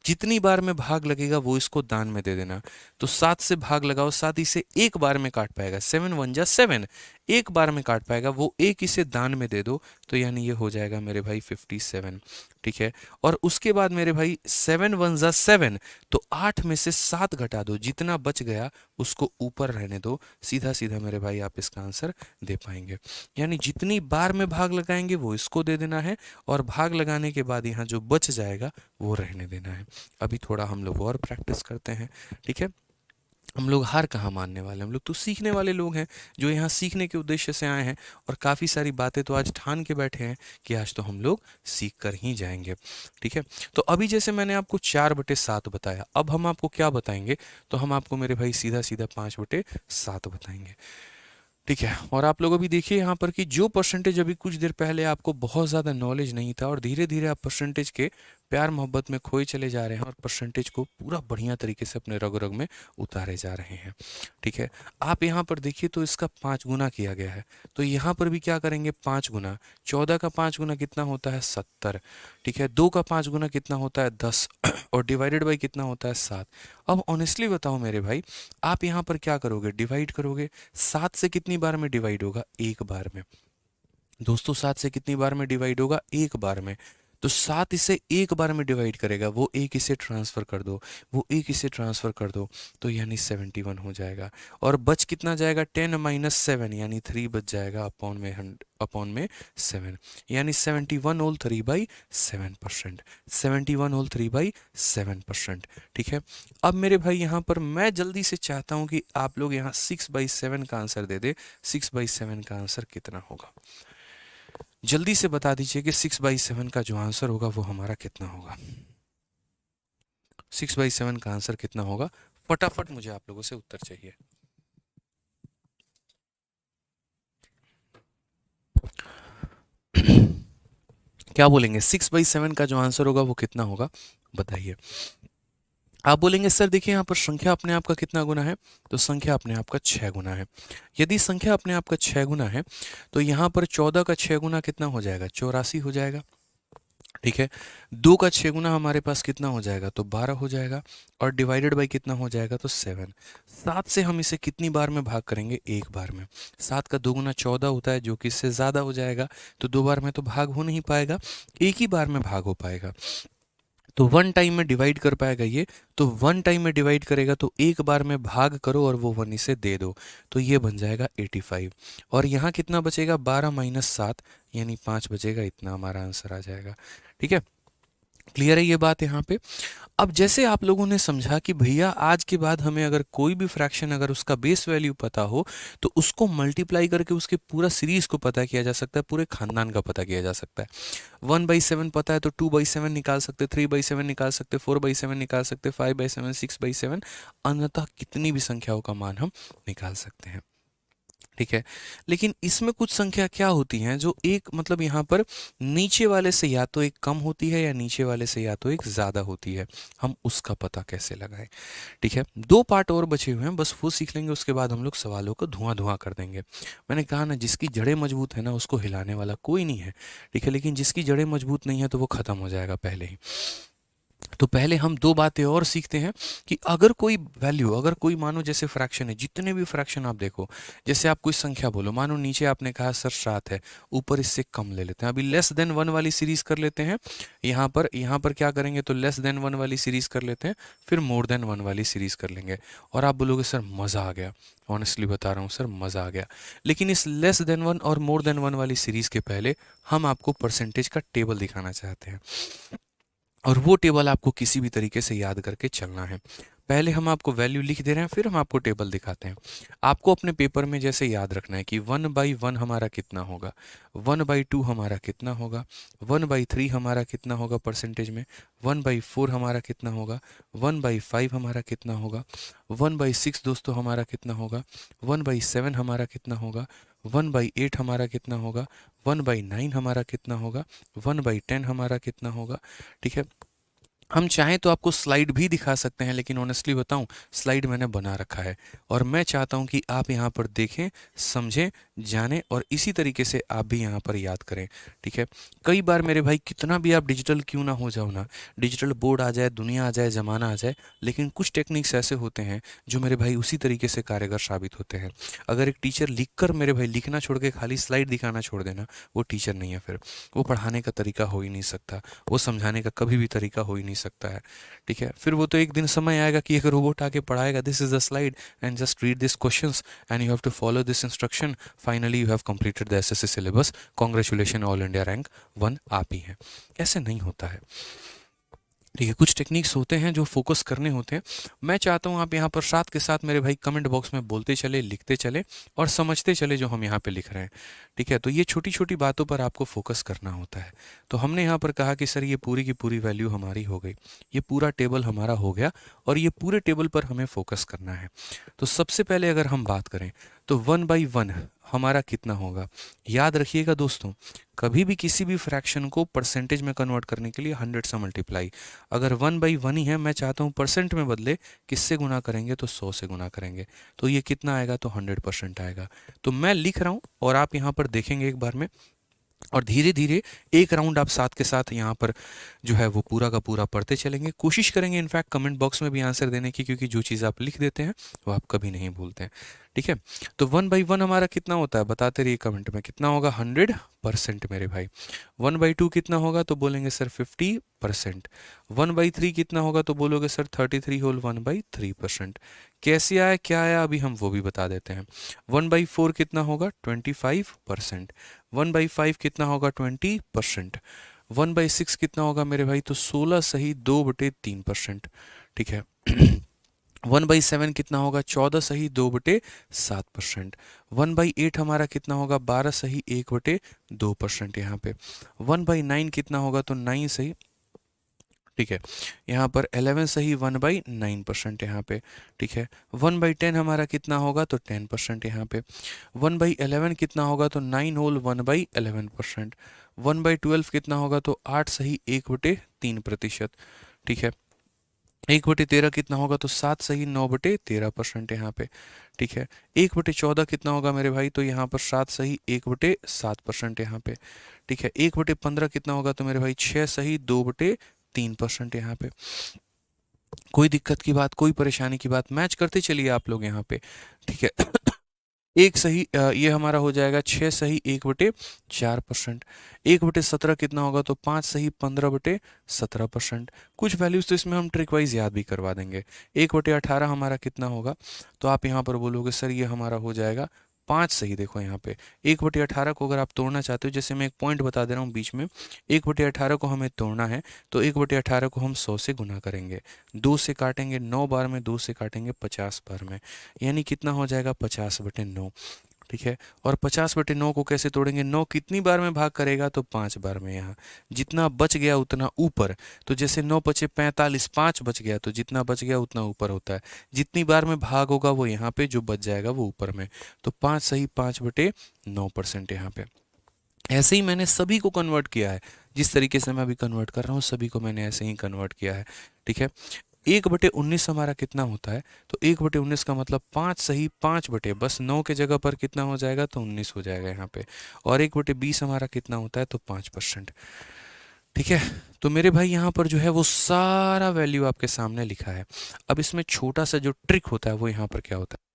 जितनी बार में भाग लगेगा वो इसको दान में दे देना। तो 7 से भाग लगाओ, 7 इसे एक बार में काट पाएगा, 7 1 जा 7, एक बार में काट पाएगा, वो एक इसे दान में दे दो, तो यानी ये हो जाएगा मेरे भाई 57। ठीक है, और उसके बाद मेरे भाई 7 1 जा 7, तो 8 में से 7 घटा दो, जितना बच गया उसको ऊपर रहने दो, सीधा सीधा मेरे भाई आप इसका आंसर दे पाएंगे। यानी जितनी बार में भाग लगाएंगे वो इसको दे देना है, और भाग लगाने के बाद यहाँ जो बच जाएगा वो रहने देना है। अभी थोड़ा हम लोग और प्रैक्टिस करते हैं। ठीक है, हम लोग हार कहाँ मानने वाले, हम लोग तो सीखने वाले लोग हैं, जो यहाँ सीखने के उद्देश्य से आए हैं, और काफ़ी सारी बातें तो आज ठान के बैठे हैं कि आज तो हम लोग सीख कर ही जाएंगे। ठीक है, तो अभी जैसे मैंने आपको 4/7 बताया, अब हम आपको क्या बताएंगे, तो हम आपको मेरे भाई सीधा सीधा 5/7 बताएंगे। ठीक है, और आप लोग अभी देखिए यहाँ पर कि जो परसेंटेज अभी कुछ देर पहले आपको बहुत ज़्यादा नॉलेज नहीं था, और धीरे धीरे आप परसेंटेज के प्यार मोहब्बत में खोए चले जा रहे हैं, और परसेंटेज को पूरा बढ़िया तरीके से अपने रग रग में उतारे जा रहे हैं। ठीक है, आप यहाँ पर देखिए तो इसका 5 गुना किया गया है, तो यहाँ पर भी क्या करेंगे 5 गुना, 14 का 5 गुना कितना होता है 70। ठीक है, 2 का 5 गुना कितना होता है 10, और डिवाइडेड बाई कितना होता है 7। अब ऑनेस्टली बताओ मेरे भाई, आप यहाँ पर क्या करोगे, डिवाइड करोगे, 7 से कितनी बार में डिवाइड होगा, एक बार में। दोस्तों 7 से कितनी बार में डिवाइड होगा, एक बार में। तो 7 इसे एक बार में डिवाइड करेगा, वो एक इसे ट्रांसफर कर दो, वो एक इसे ट्रांसफर कर दो, तो यानी 71 हो जाएगा। और बच कितना जाएगा, 10 - 7, यानी 3 बच जाएगा अपॉन में 7, यानी 71 होल 3/7%, 71 होल 3/7%। ठीक है, अब मेरे भाई यहाँ पर मैं जल्दी से चाहता हूँ कि आप लोग यहाँ 6/7 का आंसर दे दे। 6/7 का आंसर कितना होगा, जल्दी से बता दीजिए कि 6/7 का जो आंसर होगा वो हमारा कितना होगा। 6/7 का आंसर कितना होगा, फटाफट मुझे आप लोगों से उत्तर चाहिए। क्या बोलेंगे, 6/7 का जो आंसर होगा वो कितना होगा, बताइए। आप बोलेंगे सर देखिए यहाँ पर संख्या अपने आप का कितना गुना है, तो संख्या अपने आप का 6 गुना है। यदि संख्या अपने आप का 6 गुना है तो यहाँ पर 14 का 6 गुना कितना हो जाएगा, 84 हो जाएगा। ठीक है, 2 का 6 गुना हमारे पास कितना हो जाएगा, तो 12 हो जाएगा, और डिवाइडेड बाई कितना हो जाएगा, तो 7। 7 से हम इसे कितनी बार में भाग करेंगे, एक बार में। 7 का 2 गुना 14 होता है, जो कि इससे ज़्यादा हो जाएगा, तो 2 बार में तो भाग हो नहीं पाएगा, एक ही बार में भाग हो पाएगा। तो 1 टाइम में डिवाइड कर पाएगा ये, तो 1 टाइम में डिवाइड करेगा, तो एक बार में भाग करो और वो 1 इसे दे दो, तो ये बन जाएगा 85। और यहाँ कितना बचेगा, 12 - 7, यानी 5 बचेगा, इतना हमारा आंसर आ जाएगा। ठीक है, क्लियर है ये बात यहाँ पे। अब जैसे आप लोगों ने समझा कि भैया आज के बाद हमें अगर कोई भी फ्रैक्शन अगर उसका बेस वैल्यू पता हो तो उसको मल्टीप्लाई करके उसके पूरा सीरीज को पता किया जा सकता है, पूरे खानदान का पता किया जा सकता है। 1/7 पता है तो 2/7 निकाल सकते, 3/7 निकाल सकते, 4/7 निकाल सकते, 5/7, 6/7, अन्यतः कितनी भी संख्याओं का मान हम निकाल सकते हैं। ठीक है, लेकिन इसमें कुछ संख्या क्या होती हैं जो एक मतलब यहाँ पर नीचे वाले से या तो एक कम होती है या नीचे वाले से या तो एक ज़्यादा होती है, हम उसका पता कैसे लगाएं। ठीक है, 2 पार्ट और बचे हुए हैं, बस वो सीख लेंगे, उसके बाद हम लोग सवालों को धुआं धुआं कर देंगे। मैंने कहा ना, जिसकी जड़ें मजबूत है ना उसको हिलाने वाला कोई नहीं है। ठीक है, लेकिन जिसकी जड़ें मजबूत नहीं है तो वो ख़त्म हो जाएगा पहले ही। तो पहले हम 2 बातें और सीखते हैं कि अगर कोई वैल्यू, अगर कोई मानो जैसे फ्रैक्शन है, जितने भी फ्रैक्शन आप देखो, जैसे आप कोई संख्या बोलो, मानो नीचे आपने कहा सर 7 है, ऊपर इससे कम ले लेते हैं, अभी लेस देन 1 वाली सीरीज कर लेते हैं। यहाँ पर क्या करेंगे, तो लेस देन 1 वाली सीरीज कर लेते हैं, फिर मोर देन 1 वाली सीरीज कर लेंगे, और आप बोलोगे सर मज़ा आ गया। ऑनेस्टली बता रहा हूँ सर, मज़ा आ गया। लेकिन इस लेस देन 1 और मोर देन 1 वाली सीरीज के पहले हम आपको परसेंटेज का टेबल दिखाना चाहते हैं, और वो टेबल आपको किसी भी तरीके से याद करके चलना है। पहले हम आपको वैल्यू लिख दे रहे हैं, फिर हम आपको टेबल दिखाते हैं। आपको अपने पेपर में जैसे याद रखना है कि 1/1 हमारा कितना होगा, 1/2 हमारा कितना होगा, 1/3 हमारा कितना होगा परसेंटेज में, 1/4 हमारा कितना होगा, 1/5 हमारा कितना होगा, 1/6 दोस्तों हमारा कितना होगा, 1/7 हमारा कितना होगा, 1/8 हमारा कितना होगा, 1/9 हमारा कितना होगा, 1/10 हमारा कितना होगा। ठीक है, हम चाहें तो आपको स्लाइड भी दिखा सकते हैं, लेकिन ऑनेस्टली बताऊं, स्लाइड मैंने बना रखा है और मैं चाहता हूं कि आप यहां पर देखें, समझें, जानें और इसी तरीके से आप भी यहां पर याद करें। ठीक है, कई बार मेरे भाई कितना भी आप डिजिटल क्यों ना हो जाओ ना, डिजिटल बोर्ड आ जाए, दुनिया आ जाए, ज़माना आ जाए, लेकिन कुछ टेक्निक्स ऐसे होते हैं जो मेरे भाई उसी तरीके से कारगर साबित होते हैं। अगर एक टीचर लिख कर मेरे भाई लिखना छोड़ के खाली स्लाइड दिखाना छोड़ देना, वो टीचर नहीं है, फिर वो पढ़ाने का तरीका हो ही नहीं सकता, वो समझाने का कभी भी तरीका हो ही नहीं सकता है। ठीक है, फिर वो तो एक दिन समय आएगा कि एक रोबोट आके पढ़ाएगा, this is the slide and just read this questions and you have to follow this instruction, finally you have completed the SSC syllabus, congratulation, all India rank 1 आप ही हैं। ऐसे नहीं होता है। ठीक है, कुछ टेक्निक्स होते हैं जो फोकस करने होते हैं। मैं चाहता हूँ आप यहाँ पर साथ के साथ मेरे भाई कमेंट बॉक्स में बोलते चले, लिखते चले और समझते चले जो हम यहाँ पे लिख रहे हैं। ठीक है, तो ये छोटी छोटी बातों पर आपको फोकस करना होता है। तो हमने यहाँ पर कहा कि सर ये पूरी की पूरी वैल्यू हमारी हो गई, ये पूरा टेबल हमारा हो गया और ये पूरे टेबल पर हमें फोकस करना है। तो सबसे पहले अगर हम बात करें तो 1/1 हमारा कितना होगा। याद रखिएगा दोस्तों, कभी भी किसी भी फ्रैक्शन को परसेंटेज में कन्वर्ट करने के लिए 100 से मल्टीप्लाई, अगर 1/1 ही है, मैं चाहता हूँ परसेंट में बदले, किससे गुना करेंगे तो 100 से गुना करेंगे, तो ये कितना आएगा तो 100% आएगा। तो मैं लिख रहा हूँ और आप यहाँ पर देखेंगे एक बार में, और धीरे धीरे एक राउंड आप साथ के साथ यहाँ पर जो है वो पूरा का पूरा पढ़ते चलेंगे। कोशिश करेंगे इनफैक्ट कमेंट बॉक्स में भी आंसर देने की, क्योंकि जो चीज़ आप लिख देते हैं वो आप कभी नहीं भूलते हैं। ठीक है, तो 1/1 हमारा कितना होता है बताते रहिए कमेंट में, कितना होगा 100% मेरे भाई। 1/2 कितना होगा तो बोलेंगे सर 50%। 1/3 कितना होगा तो बोलोगे सर 33 होल 1/3%। कैसे आया क्या आया अभी हम वो भी बता देते हैं। 1/4 कितना होगा 25%। 1/5 कितना होगा 20%। 1/6 कितना होगा मेरे भाई तो 16 सही 2/3%। ठीक है 1/7 कितना होगा 14 सही 2/7%। 1/8 हमारा कितना होगा 12 सही 1/2% यहाँ पे। 1/9 कितना होगा तो 9 सही, ठीक है, यहाँ पर 11 सही 1/9% यहाँ पे। ठीक है, 1/10 हमारा कितना होगा तो 10% यहाँ पे। 1/11 कितना होगा तो 9 होल 1/11%। 1/12 कितना होगा तो 8 सही 1/3%। ठीक है, 1/13 कितना होगा तो 7 सही 9/13% यहाँ पे। ठीक है, 1/14 कितना होगा मेरे भाई तो यहाँ पर 7 सही 1/7% यहाँ पे। ठीक है, 1/15 कितना होगा तो मेरे भाई 6 सही 2/3% यहाँ पे। कोई दिक्कत की बात, कोई परेशानी की बात, मैच करते चलिए आप लोग यहाँ पे। ठीक है एक सही ये हमारा हो जाएगा 6 सही 1/4%। 1/17 कितना होगा तो 5 सही 15/17%। कुछ वैल्यूज तो इसमें हम ट्रिक वाइज याद भी करवा देंगे। 1/18 हमारा कितना होगा तो आप यहाँ पर बोलोगे सर ये हमारा हो जाएगा 5 सही। देखो यहाँ पे 1/18 को अगर आप तोड़ना चाहते हो, जैसे मैं एक पॉइंट बता दे रहा हूँ बीच में, 1/18 को हमें तोड़ना है तो 1/18 को हम 100 से गुना करेंगे, 2 से काटेंगे 9 बार में, 2 से काटेंगे 50 बार में, यानी कितना हो जाएगा 50/9। ठीक है, और 50/9 को कैसे तोड़ेंगे, 9 कितनी बार में भाग करेगा तो 5 बार में। यहाँ जितना बच गया उतना ऊपर, तो जैसे 9 पचे 45, 5 बच गया तो जितना बच गया उतना ऊपर होता है, जितनी बार में भाग होगा वो यहाँ पे जो बच जाएगा वो ऊपर में, तो 5 सही 5/9% यहाँ पे। ऐसे ही मैंने सभी को कन्वर्ट किया है, जिस तरीके से मैं अभी कन्वर्ट कर रहा हूँ सभी को मैंने ऐसे ही कन्वर्ट किया है। ठीक है, 1/19 हमारा कितना होता है तो 1/19 का मतलब 5 सही 5 बस 9 के जगह पर कितना हो जाएगा तो 19 हो जाएगा यहाँ पे। और 1/20 हमारा कितना होता है तो 5%। ठीक है, तो मेरे भाई यहाँ पर जो है वो सारा वैल्यू आपके सामने लिखा है। अब इसमें छोटा सा जो ट्रिक होता है वो यहाँ पर क्या होता है।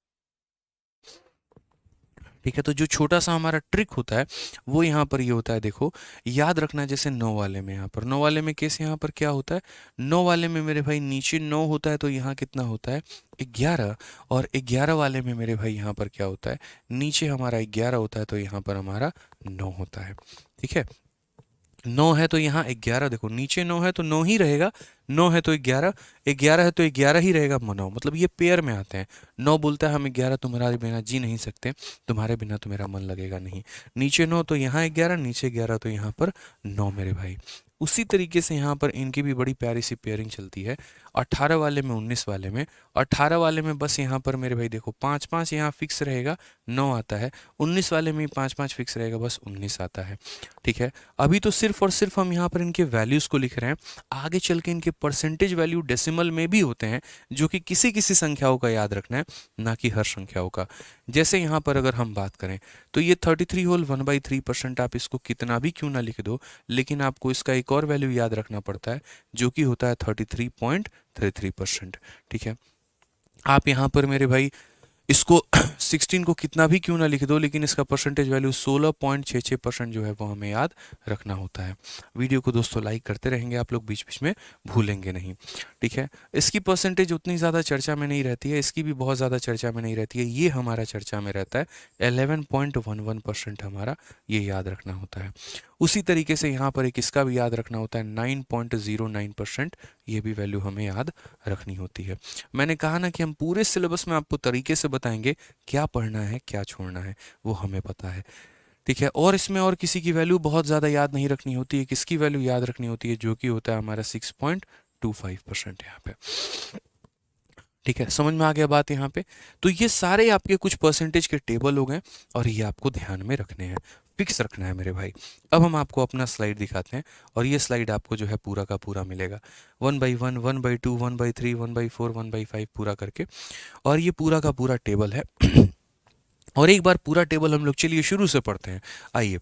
ठीक है, तो जो छोटा सा हमारा ट्रिक होता है वो यहाँ पर ये होता है, देखो याद रखना, जैसे 9 वाले में, यहाँ पर 9 वाले में केस यहाँ पर क्या होता है, 9 वाले में मेरे भाई नीचे 9 होता है तो यहाँ कितना होता है 11, और 11 वाले में मेरे भाई यहाँ पर क्या होता है, नीचे हमारा 11 होता है तो यहाँ पर हमारा 9 होता है। ठीक है, 9 है तो यहाँ 11, देखो नीचे 9 है तो 9 ही रहेगा, 9 है तो 11, 11 है तो 11 ही रहेगा 9, मतलब ये पेयर में आते हैं। 9 बोलता है हम 11 तुम्हारे बिना जी नहीं सकते, तुम्हारे बिना तो मेरा मन लगेगा नहीं। नीचे 9 तो यहाँ 11, नीचे 11 तो यहाँ पर 9 मेरे भाई। उसी तरीके से यहाँ पर इनकी भी बड़ी प्यारी सी पेयरिंग चलती है, 18 वाले में 19 वाले में। 18 वाले में बस यहाँ पर मेरे भाई देखो 5 5 यहाँ फिक्स रहेगा, 9 आता है। 19 वाले में 5 5 फिक्स रहेगा, बस 19 आता है। ठीक है, अभी तो सिर्फ और सिर्फ हम यहाँ पर इनके वैल्यूज़ को लिख रहे हैं, आगे चल के इनके परसेंटेज वैल्यू डेसिमल में भी होते हैं, जो कि किसी किसी संख्याओं का याद रखना है, ना कि हर संख्याओं का। जैसे यहाँ पर अगर हम बात करें तो ये 33 होल 1/3%, आप इसको कितना भी क्यों ना लिख दो, लेकिन आपको इसका एक और वैल्यू याद रखना पड़ता है, जो कि होता है 33.33%। ठीक है, आप यहाँ पर मेरे भाई इसको 16 को कितना भी क्यों ना लिख दो, लेकिन इसका परसेंटेज वैल्यू 16.66% जो है वो हमें याद रखना होता है। वीडियो को दोस्तों लाइक करते रहेंगे आप लोग, बीच बीच में भूलेंगे नहीं। ठीक है, इसकी परसेंटेज उतनी ज़्यादा चर्चा में नहीं रहती है, इसकी भी बहुत ज़्यादा चर्चा में नहीं रहती है, ये हमारा चर्चा में रहता है। 11.11% हमारा ये याद रखना होता है। उसी तरीके से यहाँ पर एक इसका भी याद रखना होता है 9.09%, ये भी वैल्यू हमें याद रखनी होती है। मैंने कहा ना कि हम पूरे सिलेबस में आपको तरीके से बताएंगे क्या पढ़ना है क्या छोड़ना है, वो हमें पता है। ठीक है, और इसमें और किसी की वैल्यू बहुत ज़्यादा याद नहीं रखनी होती है, किसकी वैल्यू याद रखनी होती है, जो कि होता है हमारा 6.25% यहाँ पे। ठीक है, समझ में आ गया बात यहाँ पे। तो ये सारे आपके कुछ परसेंटेज के टेबल हो गए, और ये आपको ध्यान में रखने हैं, फिक्स रखना है मेरे भाई। अब हम आपको अपना स्लाइड दिखाते हैं, और ये स्लाइड आपको जो है पूरा का पूरा मिलेगा 1/1, 1/2, 1/3, 1/4, 1/5 पूरा करके, और ये पूरा का पूरा टेबल है। और एक बार पूरा टेबल हम लोग चलिए शुरू से पढ़ते हैं, आइए।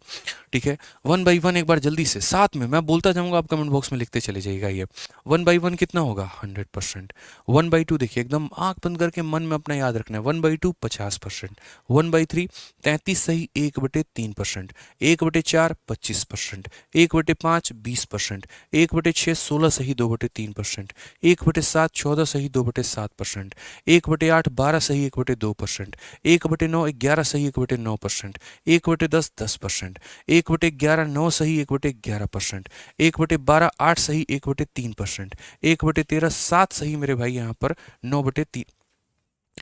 ठीक है, 1/1 एक बार जल्दी से, साथ में मैं बोलता जाऊंगा, आप कमेंट बॉक्स में लिखते चले जाइएगा। ये 1/1 कितना होगा 100%। 1/2 देखिए, एकदम आंख बंद करके मन में अपना याद रखना है, 1/2 50%। 1/3 33 सही 1/3%। 1/4 25%। 1/5 20%। 1/6 16 सही 2/3%। 1/7 14 सही 2/7%। 1/8 12 सही 1/2%। 1/9 11 सही 1/9%। 1/10 10%। 1/11 9 सही 1/11%। 1/12 8 सही 1/3%। 1/13 7 सही मेरे भाई यहाँ पर 9/3,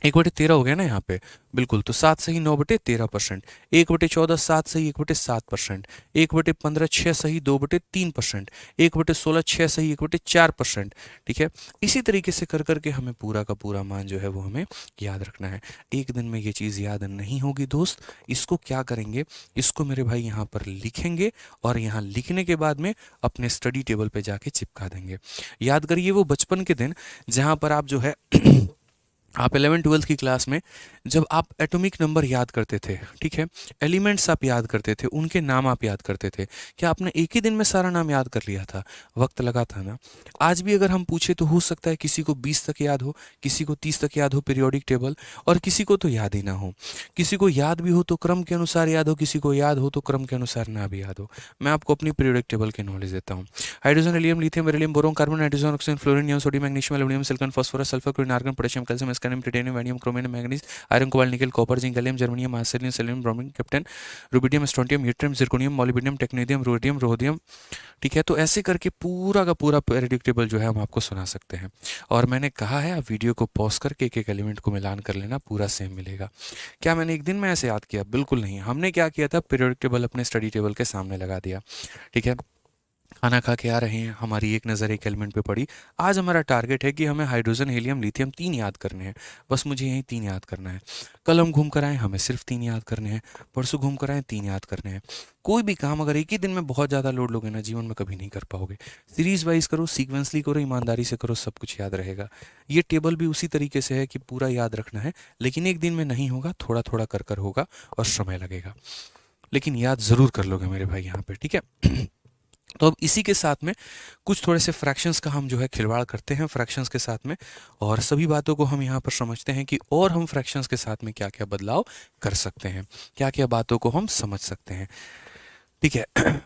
1/13 हो गया ना यहाँ पे, बिल्कुल, तो 7 सही 9/13%। 1/14 7 सही 1/7%। 1/15 6 सही 2/3%। 1/16 6 सही 1/4%। ठीक है, इसी तरीके से कर करके हमें पूरा का पूरा मान जो है वो हमें याद रखना है। एक दिन में ये चीज़ याद नहीं होगी दोस्त, इसको क्या करेंगे, इसको मेरे भाई यहाँ पर लिखेंगे, और यहाँ लिखने के बाद में अपने स्टडी टेबल पे जाके चिपका देंगे। याद करिए वो बचपन के दिन जहाँ पर आप जो है आप 11th-12th की क्लास में जब आप एटॉमिक नंबर याद करते थे, ठीक है, एलिमेंट्स आप याद करते थे, उनके नाम आप याद करते थे, क्या आपने एक ही दिन में सारा नाम याद कर लिया था? वक्त लगा था ना। आज भी अगर हम पूछे तो हो सकता है किसी को 20 तक याद हो, किसी को 30 तक याद हो पीरियोडिक टेबल, और किसी को तो याद ही ना हो। किसी को याद भी हो तो क्रम के अनुसार याद हो, किसी को याद हो तो क्रम के अनुसार ना भी याद हो। मैं आपको अपनी पीरियोडिक टेबल की नॉलेज देता हूँ। Hydrogen, helium, lithium, beryllium, boron, carbon, nitrogen, oxygen, fluorine, neon, sodium, magnesium, aluminium, silicon, phosphorus, sulphur, chlorine, argon, potassium, calcium, scandium, titanium, वैनियम, chromium, manganese, iron, cobalt, nickel, copper, zinc, gallium, germanium, arsenic, selenium, bromine, krypton, rubidium, strontium, yttrium, zirconium, molybdenum, technetium, rhodium, rhodium. ठीक है, तो ऐसे करके पूरा का पूरा periodic table जो है हम आपको सुना सकते हैं। और मैंने कहा है आप वीडियो को पॉज करके एक एक एलिमेंट को मिलान कर लेना, पूरा सेम मिलेगा। क्या मैंने एक दिन में ऐसे याद किया? बिल्कुल नहीं। हमने क्या किया था, पीरियोडिक टेबल अपने स्टडी टेबल के सामने लगा दिया। ठीक है, खाना खा के आ रहे हैं, हमारी एक नज़र एक एलिमेंट पे पड़ी। आज हमारा टारगेट है कि हमें हाइड्रोजन, हीलियम, लिथियम 3 याद करने हैं, बस मुझे यही 3 याद करना है। कल हम घूम कर आए, हमें सिर्फ 3 याद करने हैं। परसों घूम कर आए, 3 याद करने हैं। कोई भी काम अगर एक ही दिन में बहुत ज़्यादा लोड लोगे ना, जीवन में कभी नहीं कर पाओगे। सीरीज वाइज करो, सीक्वेंसली करो, ईमानदारी से करो, सब कुछ याद रहेगा। ये टेबल भी उसी तरीके से है कि पूरा याद रखना है, लेकिन एक दिन में नहीं होगा, थोड़ा थोड़ा कर कर होगा और समय लगेगा, लेकिन याद ज़रूर कर लोगे मेरे भाई यहाँ पे। ठीक है, तो अब इसी के साथ में कुछ थोड़े से फ्रैक्शंस का हम जो है खिलवाड़ करते हैं फ्रैक्शंस के साथ में, और सभी बातों को हम यहाँ पर समझते हैं कि और हम फ्रैक्शंस के साथ में क्या क्या बदलाव कर सकते हैं, क्या क्या बातों को हम समझ सकते हैं। ठीक है।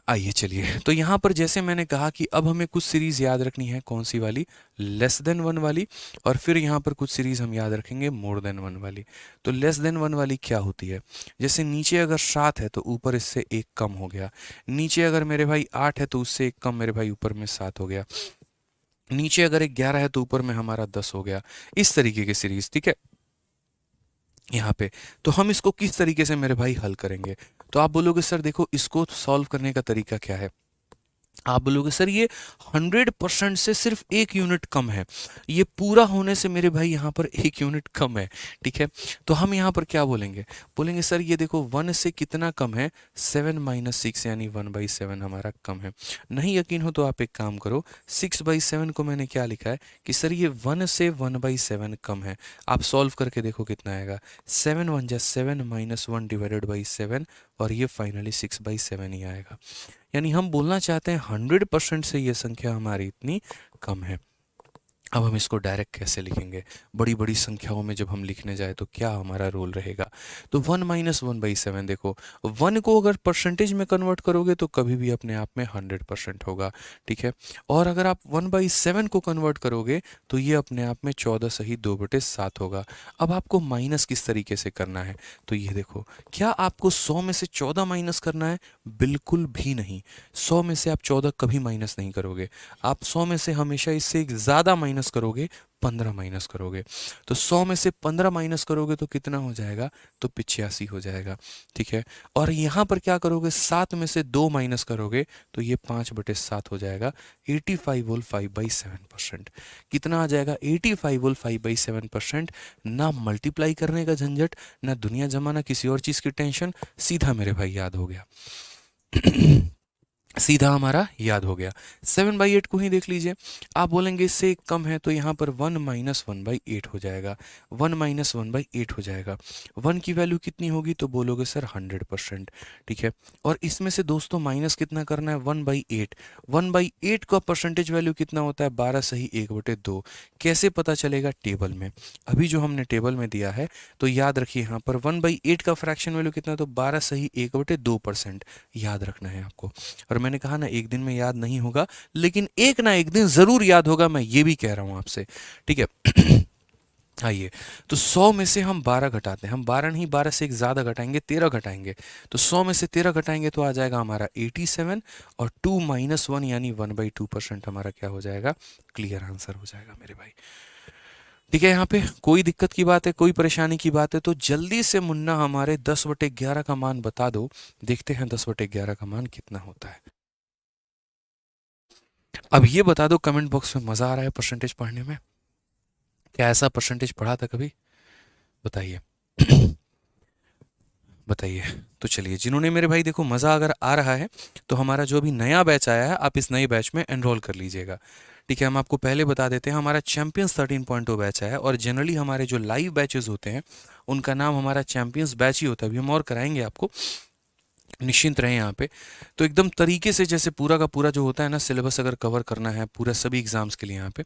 आइए चलिए, तो यहाँ पर जैसे मैंने कहा कि अब हमें कुछ सीरीज़ याद रखनी है, कौन सी वाली, लेस देन वन वाली, और फिर यहाँ पर कुछ सीरीज़ हम याद रखेंगे मोर देन वन वाली। तो लेस देन वन वाली क्या होती है, जैसे नीचे अगर 7 है तो ऊपर इससे एक कम हो गया, नीचे अगर मेरे भाई 8 है तो उससे एक कम मेरे भाई ऊपर में 7 हो गया, नीचे अगर एक 11 है तो ऊपर में हमारा 10 हो गया, इस तरीके की सीरीज़। ठीक है, यहाँ पे तो हम इसको किस तरीके से मेरे भाई हल करेंगे, तो आप बोलोगे सर देखो इसको सॉल्व करने का तरीका क्या है, आप बोलोगे सर ये 100% से सिर्फ एक यूनिट कम है, ये पूरा होने से मेरे भाई यहाँ पर एक यूनिट कम है। ठीक है, तो हम यहाँ पर क्या बोलेंगे, बोलेंगे सर ये देखो 1 से कितना कम है, 7 - 6 यानी 1/7 हमारा कम है। नहीं यकीन हो तो आप एक काम करो, 6/7 को मैंने क्या लिखा है कि सर ये 1 से 1/7 कम है, आप सॉल्व करके देखो कितना आएगा, 7 1 जा 7 -1 डिवाइडेड बाई 7, और ये फाइनली 6/7 ही आएगा। यानी हम बोलना चाहते हैं 100% से ये संख्या हमारी इतनी कम है। अब हम इसको डायरेक्ट कैसे लिखेंगे, बड़ी बड़ी संख्याओं में जब हम लिखने जाए तो क्या हमारा रोल रहेगा, तो 1 - 1/7, देखो 1 को अगर परसेंटेज में कन्वर्ट करोगे तो कभी भी अपने आप में 100% होगा। ठीक है, और अगर आप 1/7 को कन्वर्ट करोगे तो ये अपने आप में 14 सही 2/7 होगा। अब आपको माइनस किस तरीके से करना है, तो ये देखो, क्या आपको 100 में से 14 माइनस करना है, बिल्कुल भी नहीं, 100 में से आप 14 कभी माइनस नहीं करोगे, आप 100 में से हमेशा इससे ज़्यादा माइनस करोगे, 15 माइनस करोगे, तो 100 में से 15 माइनस करोगे तो कितना हो जाएगा, तो 85 हो जाएगा। ठीक है, और यहाँ पर क्या करोगे, 7 में से 2 माइनस करोगे तो ये 5/7 हो जाएगा, 85 होल 5/7%। कितना आ जाएगा, 85 होल 5/7%। ना मल्टीप्लाई करने का झंझट, ना दुनिया जमाना किसी और चीज़ की टेंशन, सीधा मेरे भाई याद हो गया। सीधा हमारा याद हो गया। 7/8 को ही देख लीजिए, आप बोलेंगे इससे एक कम है तो यहाँ पर 1 - 1/8 हो जाएगा, 1 - 1/8 हो जाएगा। 1 की वैल्यू कितनी होगी, तो बोलोगे सर 100%। ठीक है, और इसमें से दोस्तों माइनस कितना करना है, 1/8। 1/8 का परसेंटेज वैल्यू कितना होता है, 12 सही 1/2। कैसे पता चलेगा, टेबल में, अभी जो हमने टेबल में दिया है, तो याद रखिए यहाँ पर 1/8 का फ्रैक्शन वैल्यू कितना, तो 12 सही 1/2% याद रखना है आपको। और मैंने कहा ना एक दिन में याद नहीं होगा, लेकिन एक ना एक दिन जरूर याद होगा, मैं ये भी कह रहा हूं आपसे। ठीक है, आइए, तो 100 में से हम 12 घटाते हैं, हम 12 नहीं 12 से एक ज़्यादा घटाएंगे, 13 घटाएंगे, तो 100 में से 13 घटाएंगे तो आ जाएगा हमारा 87, और 2 - 1 यानी 1/2% हमारा क्या हो जाएगा, क्लियर आंसर हो जाएगा मेरे भाई। ठीक है, यहाँ पे कोई दिक्कत की बात है, कोई परेशानी की बात है तो जल्दी से मुन्ना हमारे 10/11 का मान बता दो, देखते हैं 10/11 का मान कितना होता है। अब ये बता दो कमेंट बॉक्स में, मजा आ रहा है परसेंटेज पढ़ने में, क्या ऐसा परसेंटेज पढ़ा था कभी, बताइए। बताइए, तो चलिए, जिन्होंने मेरे भाई देखो मज़ा अगर आ रहा है तो हमारा जो अभी नया बैच आया है, आप इस नए बैच में एनरोल कर लीजिएगा। ठीक है, हम आपको पहले बता देते हैं, हमारा चैंपियंस 13.0 बैच है, और जनरली हमारे जो लाइव बैचेस होते हैं उनका नाम हमारा चैंपियंस बैच ही होता है। अभी हम और कराएंगे आपको, निश्चिंत रहें यहाँ पे। तो एकदम तरीके से जैसे पूरा का पूरा जो होता है ना सिलेबस, अगर कवर करना है पूरा सभी एग्जाम्स के लिए यहाँ पे,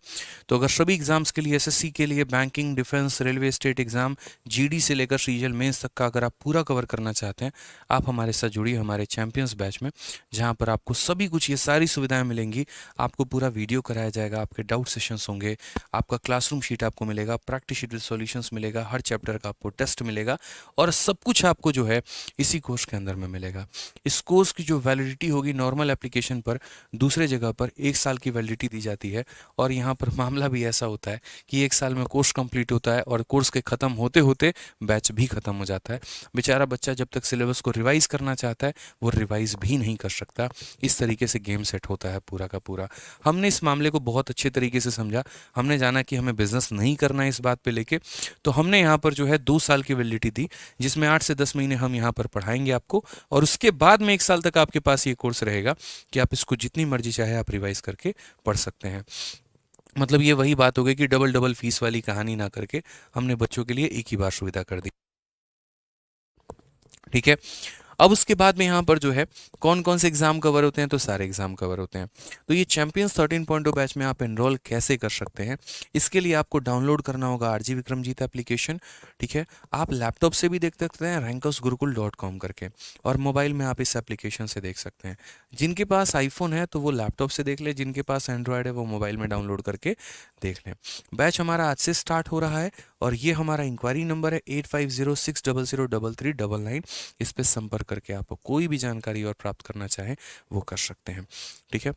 तो अगर सभी एग्जाम्स के लिए, एसएससी के लिए, banking, defence, railway, state exam, GD से लेकर सीजीएल मेंस तक का अगर आप पूरा कवर करना चाहते हैं, आप हमारे साथ जुड़िए हमारे चैंपियंस बैच में, जहाँ पर आपको सभी कुछ ये सारी सुविधाएँ मिलेंगी। आपको पूरा वीडियो कराया जाएगा, आपके डाउट सेशंस होंगे, आपका क्लासरूम शीट आपको मिलेगा, प्रैक्टिस शीट विद सॉल्यूशंस मिलेगा, हर चैप्टर का आपको टेस्ट मिलेगा, और सब कुछ आपको जो है इसी कोर्स के अंदर में मिलेगा। इस कोर्स की जो वैलिडिटी होगी नॉर्मल एप्लीकेशन पर, दूसरे जगह पर 1 साल की वैलिडिटी दी जाती है, और यहाँ पर मामला भी ऐसा होता है कि 1 साल में कोर्स कंप्लीट होता है और कोर्स के ख़त्म होते होते बैच भी ख़त्म हो जाता है। बेचारा बच्चा जब तक सिलेबस को रिवाइज़ करना चाहता है वो रिवाइज़ भी नहीं कर सकता। इस तरीके से गेम सेट होता है पूरा का पूरा। हमने इस मामले को बहुत अच्छे तरीके से समझा, हमने जाना कि हमें बिजनेस नहीं करना है इस बात पे लेके, तो हमने यहाँ पर जो है 2 साल की वैलिडिटी दी, जिसमें 8 से 10 महीने हम यहाँ पर पढ़ाएंगे आपको, और उसके बाद में 1 साल तक आपके पास ये कोर्स रहेगा कि आप इसको जितनी मर्जी चाहे आप रिवाइज करके पढ़ सकते हैं। मतलब ये वही बात हो गई कि डबल डबल फीस वाली कहानी ना करके हमने बच्चों के लिए एक ही बार सुविधा कर दी। ठीक है, अब उसके बाद में यहाँ पर जो है कौन कौन से एग्जाम कवर होते हैं, तो सारे एग्जाम कवर होते हैं। तो ये चैंपियंस 13.0 बैच में आप एनरोल कैसे कर सकते हैं, इसके लिए आपको डाउनलोड करना होगा आरजी विक्रमजीत एप्लीकेशन। ठीक है, आप लैपटॉप से भी देख सकते हैं rankersgurukul.com करके, और मोबाइल में आप इस एप्लीकेशन से देख सकते हैं। जिनके पास आईफोन है तो वो लैपटॉप से देख ले, जिनके पास एंड्रॉयड है वो मोबाइल में डाउनलोड करके देख लें। बैच हमारा आज से स्टार्ट हो रहा है और ये हमारा इंक्वायरी नंबर है 8506003399। इस पर संपर्क करके आप कोई भी जानकारी और प्राप्त करना चाहें वो कर सकते हैं। ठीक है,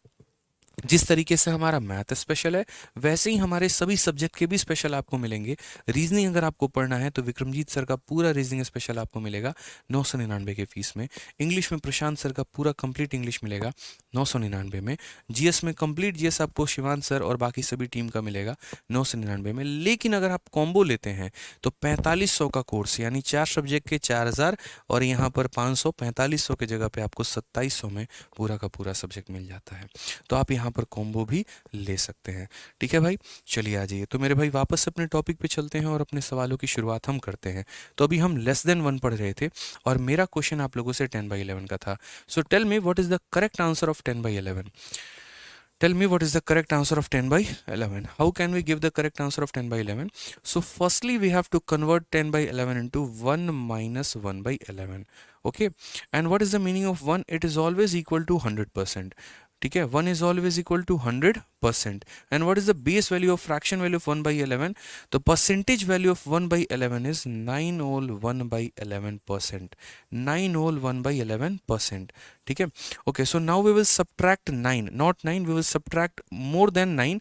जिस तरीके से हमारा मैथ स्पेशल है वैसे ही हमारे सभी सब्जेक्ट के भी स्पेशल आपको मिलेंगे। रीजनिंग अगर आपको पढ़ना है तो विक्रमजीत सर का पूरा रीजनिंग स्पेशल आपको मिलेगा 999 के फीस में। इंग्लिश में प्रशांत सर का पूरा कंप्लीट इंग्लिश मिलेगा 999 में। जीएस में कंप्लीट जीएस आपको शिवान सर और बाकी सभी टीम का मिलेगा 999 में। लेकिन अगर आप कॉम्बो लेते हैं तो 4500 का कोर्स, यानी 4 सब्जेक्ट के 4000 और यहाँ पर 500, 4500 के जगह पे आपको 2700 में पूरा का पूरा सब्जेक्ट मिल जाता है। तो आप यहाँ पर कॉम्बो भी ले सकते हैं। ठीक है भाई, चलिए आ जाइए। तो मेरे भाई वापस अपने टॉपिक पे चलते हैं और अपने सवालों की शुरुआत हम करते हैं। तो अभी हम लेस देन 1 पढ़ रहे थे और मेरा क्वेश्चन आप लोगों से 10/11 का था। So tell me what is the correct answer of 10/11। Tell me what is the correct answer of 10/11. How can we give the correct answer of 10/11? So firstly we have to convert 10/11 into 1 minus 1/11. Okay, and what is the meaning of 1? It is always equal to 100%. ठीक है, 1 is always equal to 100%. And what is the base value of fraction value of 1/11? The percentage value of 1/11 is 9 whole 1/11%. 9 whole 1/11%. ठीक है, okay, so now we will subtract 9, not 9, we will subtract more than 9.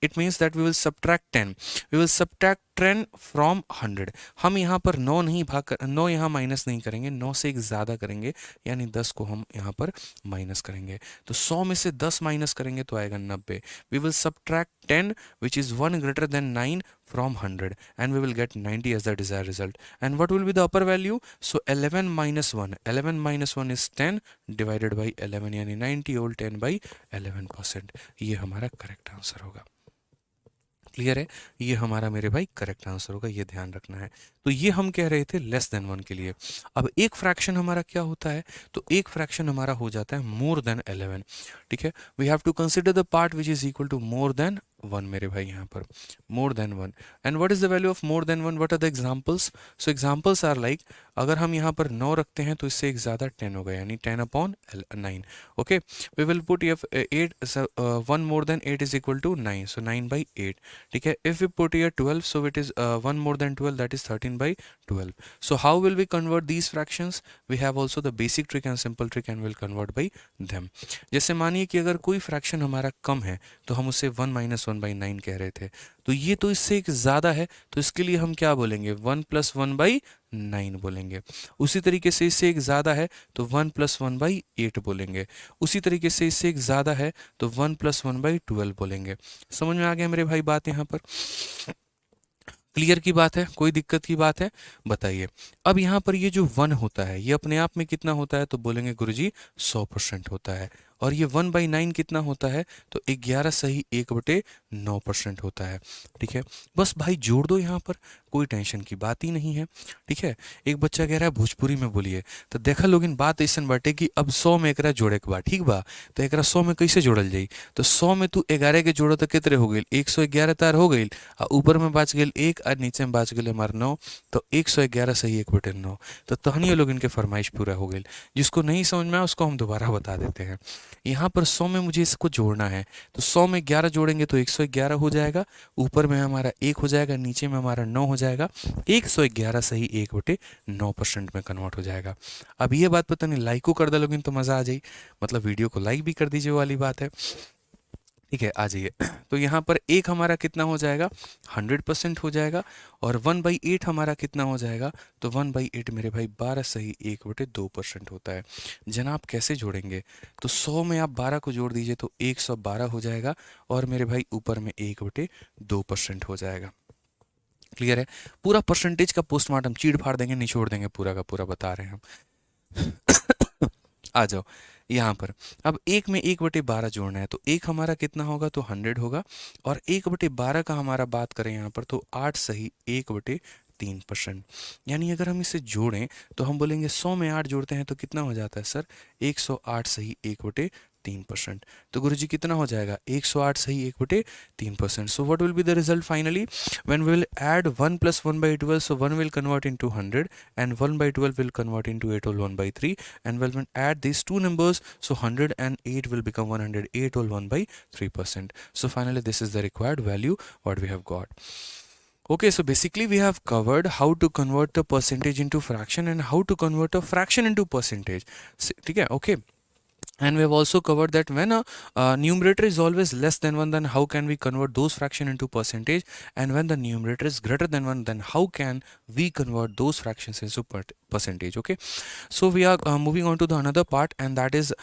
It means that we will subtract 10. We will subtract 10 from 100. हम यहाँ पर 9 नहीं भाग कर 9 यहाँ minus नहीं करेंगे, 9 से एक ज़्यादा करेंगे, यानी 10 को हम यहाँ पर माइनस करेंगे। तो 100 में से 10 माइनस करेंगे तो आएगा 90। We will subtract 10 which is 1 greater than 9 from 100 and we will get 90 as the desired result. And what will be the upper value? So 11 minus 1. 11 minus 1 is 10 divided by 11, यानी 90 whole 10/11%। ये हमारा correct answer होगा। Clear है, ये हमारा मेरे भाई correct answer होगा, ये ध्यान रखना है। तो ये हम कह रहे थे लेस देन 1 के लिए। अब एक फ्रैक्शन हमारा क्या होता है, तो एक फ्रैक्शन हमारा हो जाता है मोर देन 11। ठीक है, we have to consider the part which is equal to more than 1 मेरे भाई, यहाँ पर more than 1। And what is the value of more than 1? What are the examples? So examples are like, अगर हम यहाँ पर 9 रखते हैं तो इससे एक ज़्यादा 10 होगा, यानी 10/9। Okay, we will put 8, 1 more than 8 is equal to 9, so 9/8। ठीक है, if we put here 12, so it is 1 more than 12, that is 13/12. So how will we convert these fractions? We have also the basic trick and simple trick and will convert by them. जैसे मानिए कि अगर कोई fraction हमारा कम है तो हम उसे 1 minus 1/9 कह रहे थे, तो ये तो इससे एक ज़्यादा है, तो इसके लिए हम क्या बोलेंगे? 1 plus 1/9 बोलेंगे। उसी तरीके से इससे एक ज़्यादा है तो 1 plus 1/8 बोलेंगे। उसी तरीके से इससे एक ज़्यादा है तो 1 plus 1/12 बोलेंगे। समझ में आ गया मेरे भाई बात यहाँ पर? क्लियर की बात है? कोई दिक्कत की बात है? बताइए। अब यहाँ पर ये जो 1 होता है ये अपने आप में कितना होता है, तो बोलेंगे गुरुजी 100% होता है। और ये 1/9 कितना होता है, तो 11 सही 1/9% होता है। ठीक है, बस भाई जोड़ दो यहाँ पर, कोई टेंशन की बात ही नहीं है। ठीक है, एक बच्चा कह रहा है भोजपुरी में बोलिए, तो देखा लोगिन बात ऐसा बाटे कि अब 100 में एकरा जोड़े के बा, ठीक बा, तो एकरा 100 में कैसे जोड़ल जाई? तो 100 में तू 11 के जोड़ो तो कितने हो गई? 111 तार हो गई, और ऊपर में बच गई 1 और नीचे में बच गई हमारे 9, तो 111 सही 1/9। तो तहनियों लोग इनके फरमाइश पूरा हो गई। जिसको नहीं समझ में आया उसको हम दोबारा बता देते हैं। यहाँ पर 100 में मुझे इसको जोड़ना है, तो 100 में 11 जोड़ेंगे तो 111 हो जाएगा, ऊपर में हमारा 1 हो जाएगा, नीचे में हमारा 9 हो जाएगा, 111 सही 1/9% में कन्वर्ट हो जाएगा। अब ये बात पता नहीं लाइक को कर दे लोगिन तो मज़ा आ जाए, मतलब वीडियो को लाइक भी कर दीजिए वाली बात है। ठीक है, आ जाइए। तो यहाँ पर 1 हमारा कितना हो जाएगा? 100% हो जाएगा। और 1/8 हमारा कितना हो जाएगा? तो 1/8 मेरे भाई 12 सही 1/2% होता है। जनाब कैसे जोड़ेंगे? तो 100 में आप 12 को जोड़ दीजिए तो 112 हो जाएगा, और मेरे भाई ऊपर में 1/2% हो जाएगा। क्लियर है? पूरा परसेंटेज का पोस्टमार्टम चीड़ फाड़ देंगे, निचोड़ देंगे, पूरा का पूरा बता रहे हैं हम। आ जाओ यहाँ पर। अब 1 में 1/12 जोड़ना है, तो 1 हमारा कितना होगा? तो 100 होगा। और 1/12 का हमारा बात करें यहाँ पर तो 8 सही 3%। यानी अगर हम इसे जोड़ें तो हम बोलेंगे 100 में 8 जोड़ते हैं तो कितना हो जाता है सर, 108 सही 1/3%। तो गुरुजी कितना हो जाएगा, 108 सही 1/3%। So what will be the result finally, when we will add 1 + 1/12, so 1 will convert into 100 and 1/12 will convert into 8 whole 1/3, and when we add these two numbers, so 100 and 8 will become 108 whole 1/3%. So finally this is the required value what we have got. Okay, so basically we have covered how to convert the percentage into fraction and how to convert a fraction into percentage. ठीक है, okay. And we have also covered that when a numerator is always less than 1, then how can we convert those fraction into percentage, and when the numerator is greater than 1, then how can we convert those fractions into percentage. Okay, so we are moving on to the another part, and that is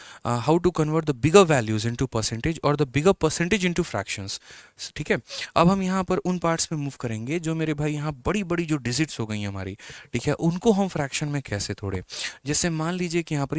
how to convert the bigger values into percentage or the bigger percentage into fractions. ठीक है, अब हम यहाँ पर उन parts पे move करेंगे जो मेरे भाई यहाँ बड़ी बड़ी जो डिजिट्स हो गई हमारी, ठीक है, उनको हम फ्रैक्शन में कैसे तोड़े। जैसे मान लीजिए कि यहाँ पर